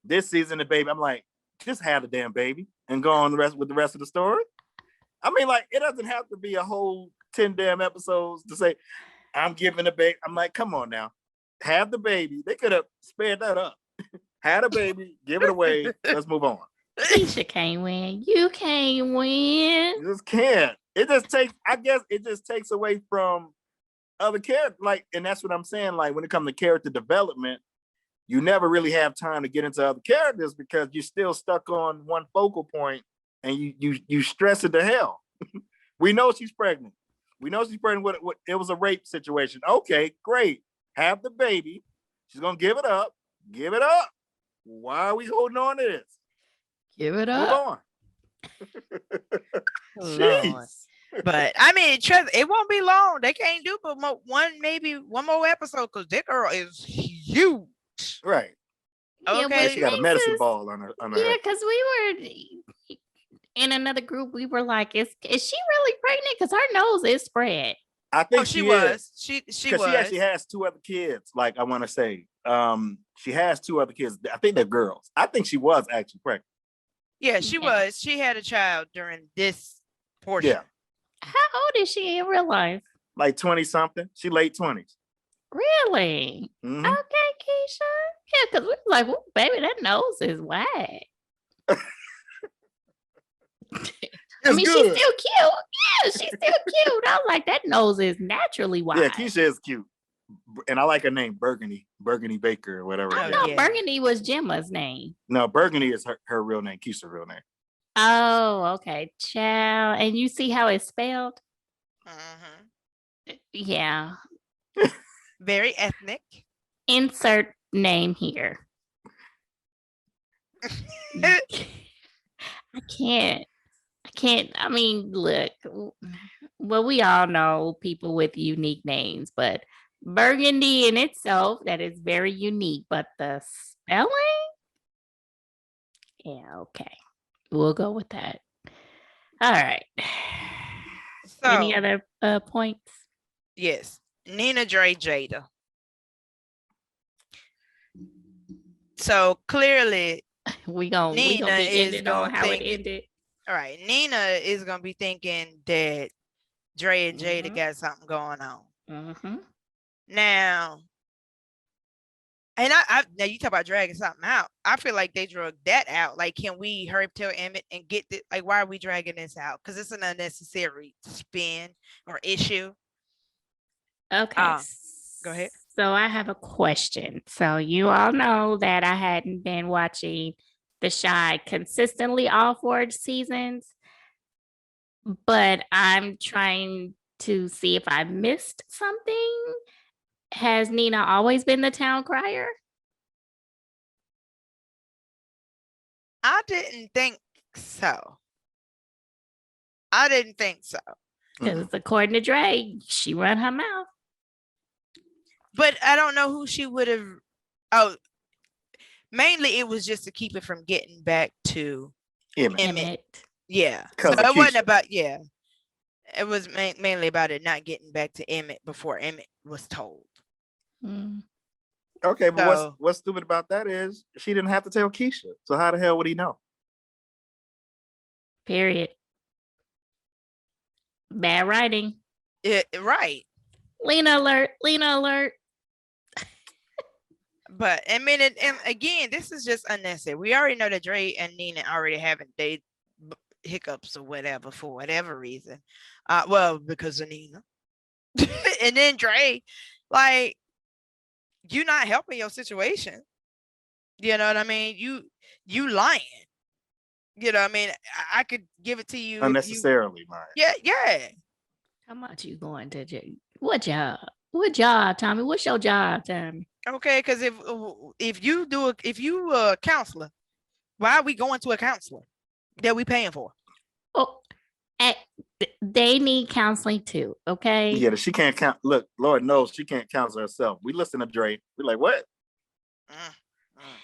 This season, the baby. I'm like, just have the damn baby and go on with the rest of the story. I mean, like, it doesn't have to be a whole 10 damn episodes to say I'm giving a baby. I'm like, come on now, have the baby. They could have sped that up. Had a baby, give it away. Let's move on. Keisha can't win. You can't win. You just can't. It just takes away from other characters. Like, and that's what I'm saying. Like, when it comes to character development, you never really have time to get into other characters because you're still stuck on one focal point and you stress it to hell. We know she's pregnant. We know she's pregnant with it was a rape situation. Okay, great. Have the baby. She's gonna give it up. Give it up. Why are we holding on to this? Give it up. Move on. But I mean, it won't be long. They can't do but maybe one more episode because that girl is huge. Right. Okay. Yeah, she got a medicine ball on her. Yeah, because we were in another group. We were like, "Is she really pregnant? Because her nose is spread." I think she was. She was. She actually has 2 other kids. Like I want to say, she has 2 other kids. I think they're girls. I think she was actually pregnant. Yeah, she was. She had a child during this portion. Yeah. How old is she in real life? Like 20 something. She late 20s. Really? Mm-hmm. Okay, Keisha. Yeah, because we were like, well, baby, that nose is wide. I mean, good. She's still cute. Yeah, she's still cute. I was like, that nose is naturally wide. Yeah, Keisha is cute. And I like her name, Burgundy Baker or whatever. I thought Burgundy was Gemma's name. No, Burgundy is her real name, Keisha's real name. Oh, okay. Child. And you see how it's spelled? Yeah. Very ethnic. Insert name here. I can't. I mean, look, well, we all know people with unique names, but Burgundy in itself, that is very unique, but the spelling? Yeah, okay. We'll go with that. All right. Any So other points? yes, Nina, Dre, Jada. So clearly, we gonna Nina be is ending on gonna how it think. ended. All right, Nina is gonna be thinking that Dre and Jada got something going on. Mm-hmm. Now, and I now you talk about dragging something out. I feel like they drug that out. Like, can we hurry up, tell Emitt and get this? Like, why are we dragging this out? Because it's an unnecessary spin or issue. Okay. Go ahead. So I have a question. So you all know that I hadn't been watching The Shy consistently all 4 seasons, but I'm trying to see if I missed something. Has Nina always been the town crier? I didn't think so. I didn't think so. Because according to Dre, she run her mouth. But I don't know who she would have. Oh, mainly it was just to keep it from getting back to Emitt. Yeah. So it wasn't about, yeah. It was mainly about it not getting back to Emitt before Emitt was told. Mm. Okay, but what's stupid about that is she didn't have to tell Keisha. So how the hell would he know? Period. Bad writing. Right. Lena alert. Lena alert. But I mean, and again, this is just unnecessary. We already know that Dre and Nina already having they hiccups or whatever for whatever reason. Well, because of Nina. And then Dre, like, you not helping your situation. You know what I mean? You lying. You know what I mean? I could give it to you unnecessarily lying. Yeah. How much you going to do? What job? What job, Tommy? What's your job, Tommy? Okay, because if you a counselor, why are we going to a counselor that we paying for? Oh, they need counseling too. Okay. Yeah, she can't count. Look, Lord knows she can't counsel herself. We listen to Dre. We're like, what?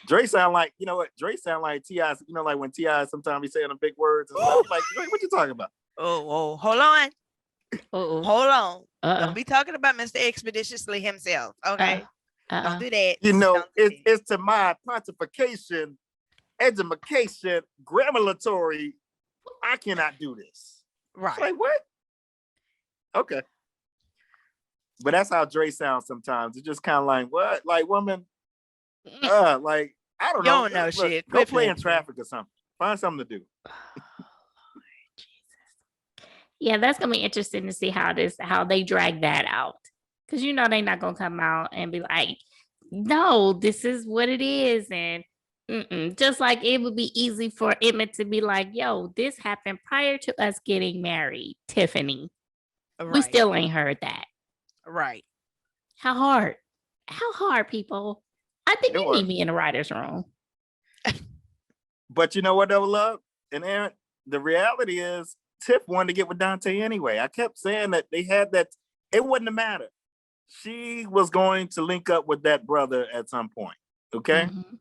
Dre sound like, you know what? Dre sound like T.I. You know, like when T.I. sometimes he's saying the big words and stuff. Like, what you talking about? Oh, hold on. Uh-oh. Hold on. Don't be talking about Mr. Expeditiously himself. Okay. Don't do that. You know, it's to my pontification, education, grammaratory. I cannot do this. Right. It's like, what? Okay. But that's how Dre sounds sometimes. It's just kind of like, what? Like, woman, like, I don't know. You don't know shit. Go play in traffic or something. Find something to do. Yeah, that's gonna be interesting to see how they drag that out. Because you know they're not gonna come out and be like, no, this is what it is. And just like it would be easy for Emitt to be like, yo, this happened prior to us getting married, Tiffany. Right. We still ain't heard that. Right. How hard? How hard, people? I think you need me in the writer's room. But you know what, though, love? And Aaron, the reality is Tiff wanted to get with Dante anyway. I kept saying that they had that. It wouldn't have mattered. She was going to link up with that brother at some point. Okay? Mm-hmm.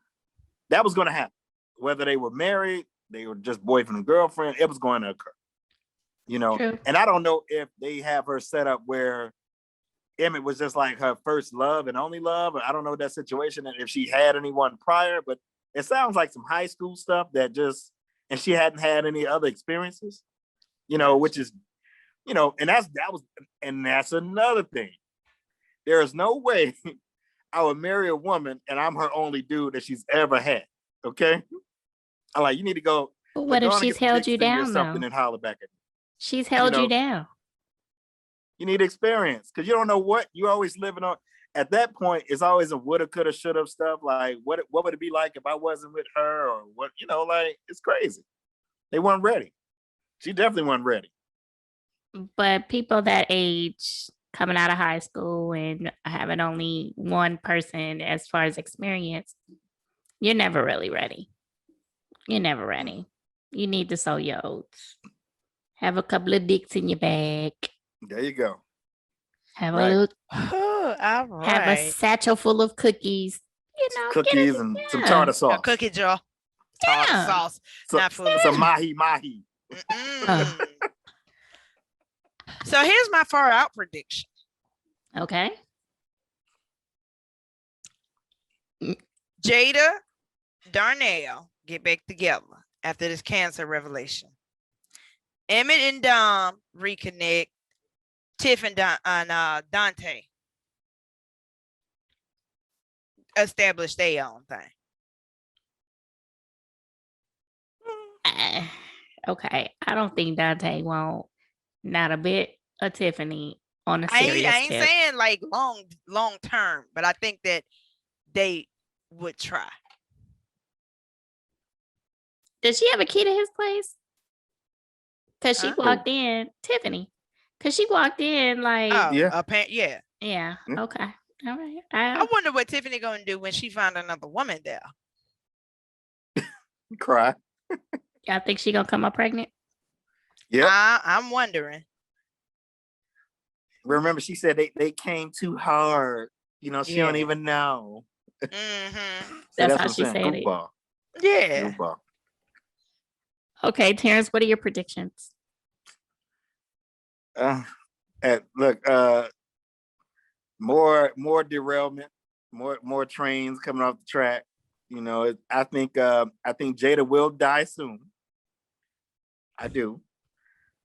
That was going to happen. Whether they were married, they were just boyfriend and girlfriend, it was going to occur. You know? True. And I don't know if they have her set up where Emitt was just like her first love and only love. I don't know that situation and if she had anyone prior, but it sounds like some high school stuff that just, and she hadn't had any other experiences, you know, which is, you know, and that's another thing. There is no way I would marry a woman and I'm her only dude that she's ever had. Okay. I'm like, you need to go. But what if she's held you down or something and holler back at me? She's held you down. You need experience because you don't know what you're always living on. At that point, it's always a woulda, coulda, shoulda stuff. Like, what would it be like if I wasn't with her, or what? You know, like it's crazy. They weren't ready. She definitely wasn't ready. But people that age, coming out of high school and having only one person as far as experience, you're never really ready. You're never ready. You need to sow your oats. Have a couple of dicks in your bag. There you go. Have a little, have a satchel full of cookies. You know, cookies and some tartar sauce. A cookie jar. Tartar sauce. Not full of some mahi. So here's my far out prediction. Okay. Jada, Darnell get back together after this cancer revelation. Emitt and Dom reconnect. Tiff and Dante establish their own thing. Okay. I don't think Dante won't. Not a bit of Tiffany on a serious I ain't tip. saying like long term, but I think that they would try. Does she have a key to his place? Because she walked in, Tiffany. Because she walked in like, yeah. Yeah. Okay. All right. I wonder what Tiffany gonna do when she find another woman there. Cry. I think she gonna come up pregnant. Yeah. I'm wondering. Remember, she said they came too hard. You know, she don't even know. Mm-hmm. So That's how she said Goofball. it. Yeah. Goofball. Okay, Terrence, what are your predictions? Look, more derailment, more trains coming off the track. You know, I think Jada will die soon. I do.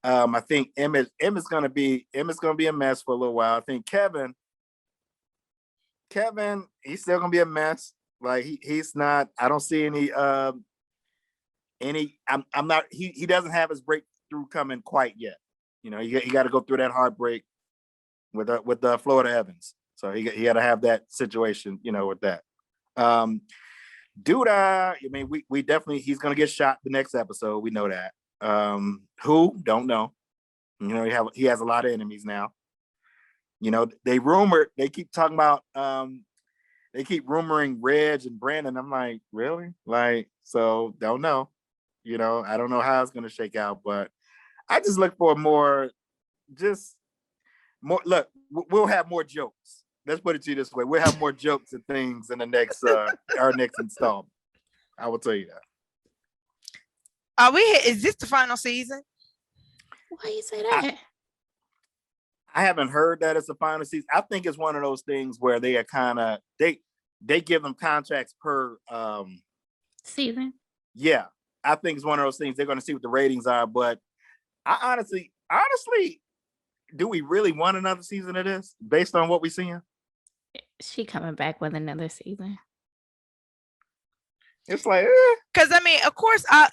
I think Emmett's gonna be a mess for a little while. I think Kevin, he's still gonna be a mess. Like he's not. I don't see any. I'm not. He doesn't have his breakthrough coming quite yet. You know, he got to go through that heartbreak with the Florida Evans. So he got to have that situation. You know, with that. Duda. I mean, we definitely he's gonna get shot the next episode. We know that. Who? Don't know. You know, he has a lot of enemies now. You know, they keep talking about they keep rumoring Reg and Brandon. I'm like, really? Like, so don't know. You know, I don't know how it's gonna shake out, but I just look for more. Look, we'll have more jokes. Let's put it to you this way: we'll have more jokes and things in the next our next installment. I will tell you that. Is this the final season? Why you say that? I haven't heard that it's the final season. I think it's one of those things where they are kind of they give them contracts per season. Yeah, I think it's one of those things. They're going to see what the ratings are, but I honestly, do we really want another season of this based on what we're seeing? She coming back with another season. It's like, because I mean, of course, I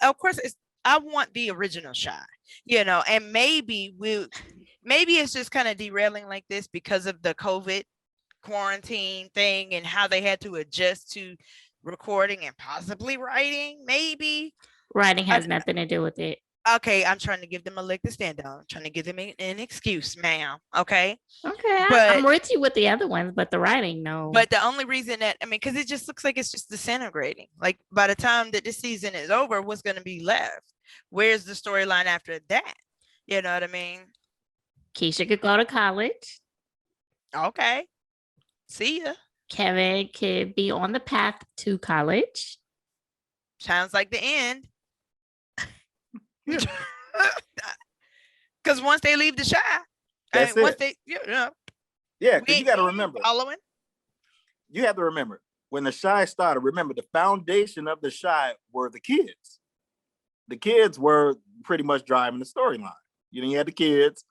want the original Shy, you know, and maybe it's just kind of derailing like this because of the COVID quarantine thing and how they had to adjust to recording and possibly writing. Maybe writing has nothing to do with it. Okay, I'm trying to give them a leg to stand on. I'm trying to give them an excuse, ma'am. Okay. Okay, I'm with you with the other ones, but the writing, no. But the only reason that, I mean, because it just looks like it's just disintegrating. Like by the time that this season is over, what's going to be left? Where's the storyline after that? You know what I mean? Keisha could go to college. Okay. See ya. Kevin could be on the path to college. Sounds like the end. Because once they leave the Shy, once they, because you got to remember, following. You have to remember when the Shy started. Remember, the foundation of the Shy were the kids. The kids were pretty much driving the storyline. You know, you had the kids,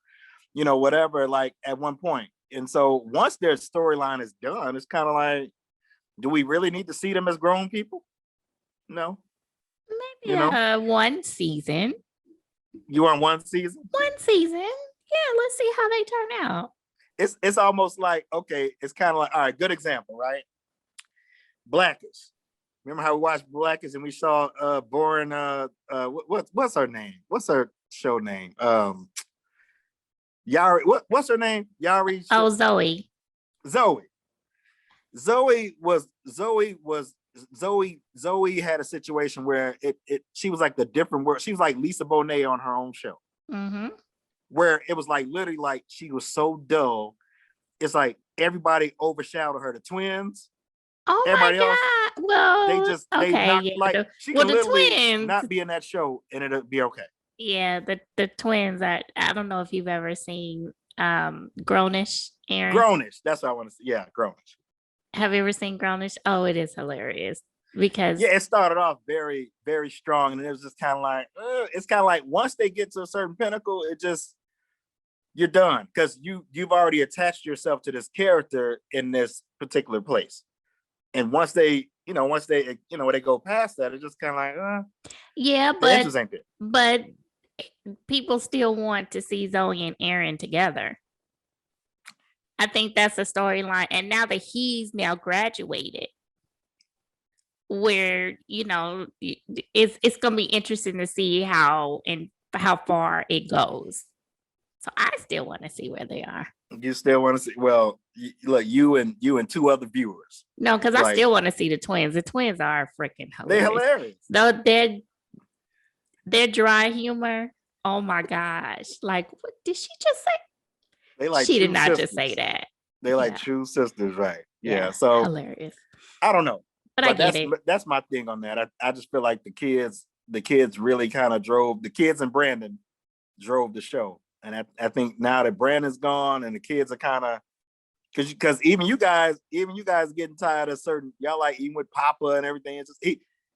you know, whatever. Like at one point, and so once their storyline is done, it's kind of like, do we really need to see them as grown people? No. Maybe one season. You want one season? One season. Yeah, let's see how they turn out. It's almost like, okay, it's kind of like, all right, good example, right? Blackish. Remember how we watched Blackish and we saw boring what's her name? What's her show name? Yari, what's her name? Yari. Oh, Zoe. Zoe had a situation where she was like the different world. She was like Lisa Bonet on her own show. Mm-hmm. Where it was like literally like she was so dull. It's like everybody overshadowed her. The twins. Oh everybody my God. Well, they knocked, like she could literally not be in that show and it'll be okay. Yeah, the twins are. I don't know if you've ever seen Grownish, Aaron. Grownish. That's what I want to see. Yeah, Grownish. Have you ever seen Grownish? Oh, it is hilarious because Yeah, it started off very, very strong, and it was just kind of like, it's kind of like once they get to a certain pinnacle, it just you're done because you've already attached yourself to this character in this particular place, and once they when they go past that, it's just kind of like, yeah, the interest ain't there. but people still want to see Zoe and Aaron together. I think that's a storyline, and now that he's now graduated, where it's gonna be interesting to see how far it goes. So I still want to see where they are. You still want to see? Well, look, you and two other viewers. No, because I still want to see the twins. The twins are freaking hilarious. They're hilarious. No, their dry humor. Oh my gosh! Like, what did she just say? They like she did true not sisters. just say that. They like true sisters, right? Yeah. So hilarious. I don't know, but I get it. That's my thing on that. I just feel like the kids really kind of drove the kids and Brandon drove the show. And I think now that Brandon's gone and the kids are kind of because even you guys getting tired of certain y'all like even with Papa and everything.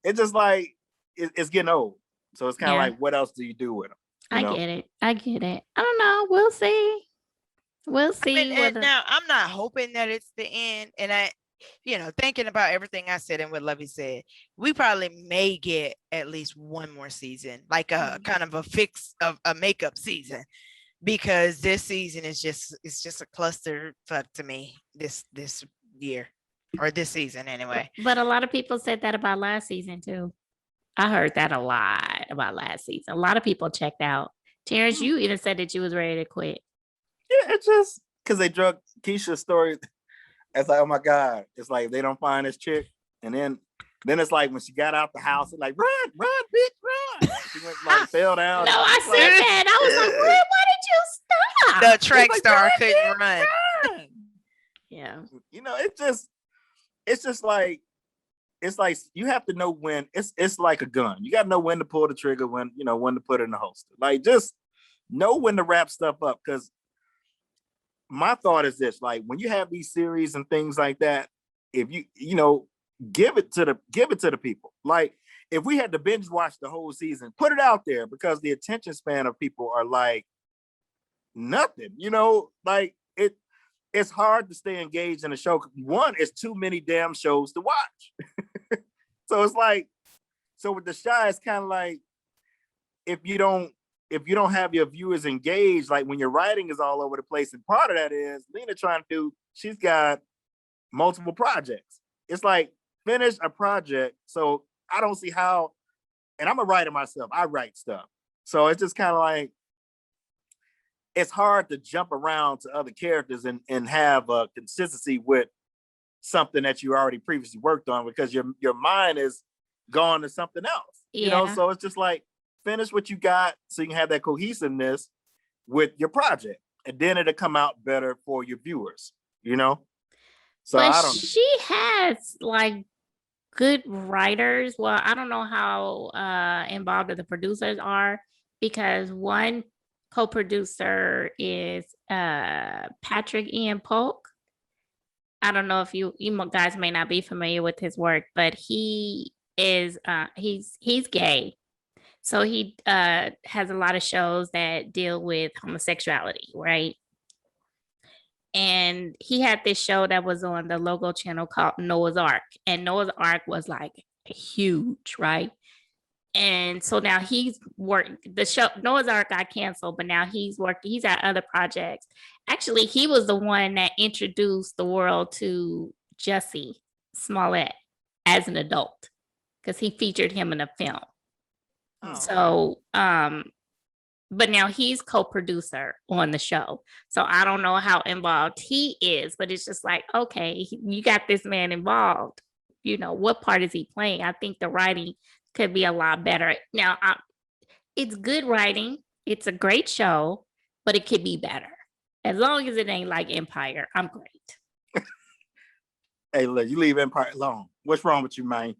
It's just like it's getting old. So it's kind of like what else do you do with them? I get it. I don't know. We'll see. Now I'm not hoping that it's the end. And I, thinking about everything I said and what Lovey said, we probably may get at least one more season, like a kind of a fix of a makeup season. Because this season is just a cluster fuck to me this year or this season anyway. But a lot of people said that about last season too. I heard that a lot about last season. A lot of people checked out. Terrence, you even said that you was ready to quit. Yeah, it's just because they drug Keisha's story. It's like, oh my God. It's like they don't find this chick. And then it's like when she got out the house, it's like, run, bitch, run. She went like fell down. No, I said that. I was like, why did you stop? The track star couldn't run. Yeah. It's just like you have to know when it's like a gun. You gotta know when to pull the trigger, when to put it in the holster. Like just know when to wrap stuff up. Because my thought is this: like when you have these series and things like that, if you give it to the people. Like if we had to binge watch the whole season, put it out there because the attention span of people are like nothing. Like it's hard to stay engaged in a show. One, it's too many damn shows to watch. So it's like, with The Chi, it's kind of like if you don't have your viewers engaged, like when your writing is all over the place, and part of that is Lena she's got multiple projects. It's like finish a project. So I don't see how, and I'm a writer myself. I write stuff. So it's just kind of like, it's hard to jump around to other characters and have a consistency with something that you already previously worked on because your mind is gone to something else. So it's just like finish what you got so you can have that cohesiveness with your project, and then it'll come out better for your viewers. So but I don't. She has like good writers. Well, I don't know how involved the producers are because one co-producer is Patrick Ian Polk. I don't know if you guys may not be familiar with his work, but he is he's gay. So he has a lot of shows that deal with homosexuality, right? And he had this show that was on the Logo channel called Noah's Ark. And Noah's Ark was like huge, right? And so now he's worked the show. Noah's Ark got canceled, but now he's at other projects. Actually, he was the one that introduced the world to Jussie Smollett as an adult because he featured him in a film. Oh. So, but now he's co-producer on the show. So I don't know how involved he is, but it's just like, okay, you got this man involved. What part is he playing? I think the writing could be a lot better. Now, it's good writing. It's a great show, but it could be better. As long as it ain't like Empire, I'm great. Hey, look, you leave Empire alone. What's wrong with you, man?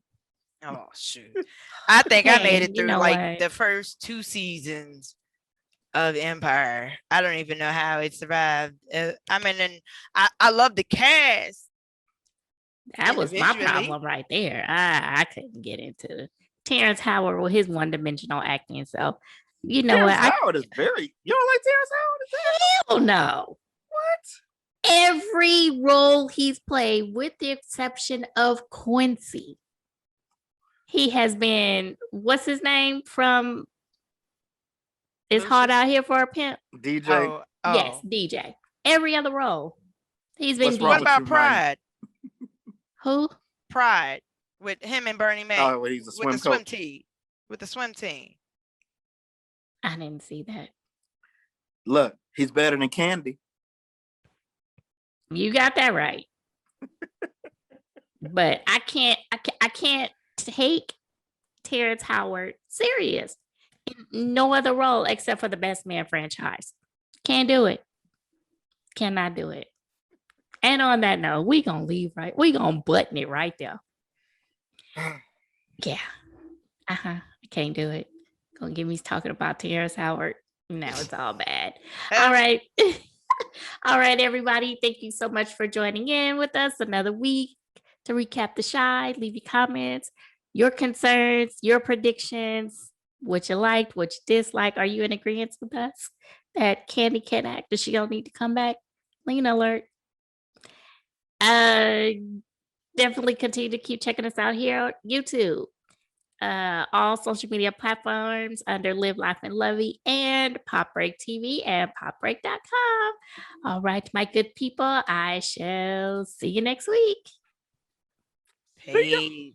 Oh shoot. I think I made Hey, it you through know like what? the first 2 seasons of Empire. I don't even know how it survived. I mean, and I love the cast That was my individually. problem right there. I couldn't get into Terrence Howard with his one-dimensional acting. So, you know Terrence what? I Howard is very. You don't like Terrence Howard? Is that don't know. what? Every role he's played, with the exception of Quincy, he has been, what's his name from It's Hard Lucius. Out Here for a Pimp? DJ, Oh, Yes, oh. DJ. Every other role, he's been what's wrong What with DJ. you, about Mike? Pride? Who? Pride with him and Bernie Mac Oh, well, he's a with the swim swim coach. team. With the swim team. I didn't see that. Look, he's better than Candy. You got that right. But I can't take Terrence Howard serious in no other role except for the Best Man franchise. Can't do it. Cannot do it. And on that note, we gonna leave right. We gonna button it right there. Yeah. I can't do it. Gonna get me talking about Terrence Howard. Now it's all bad. All right. All right, everybody. Thank you so much for joining in with us another week. To recap the Shy, leave your comments, your concerns, your predictions, what you liked, what you disliked. Are you in agreement with us that Candy can't act? Does she don't need to come back? Lean alert. Definitely continue to keep checking us out here on YouTube. All social media platforms under Live Life and Lovey and Pop Break TV and popbreak.com. All right, my good people, I shall see you next week. Peace.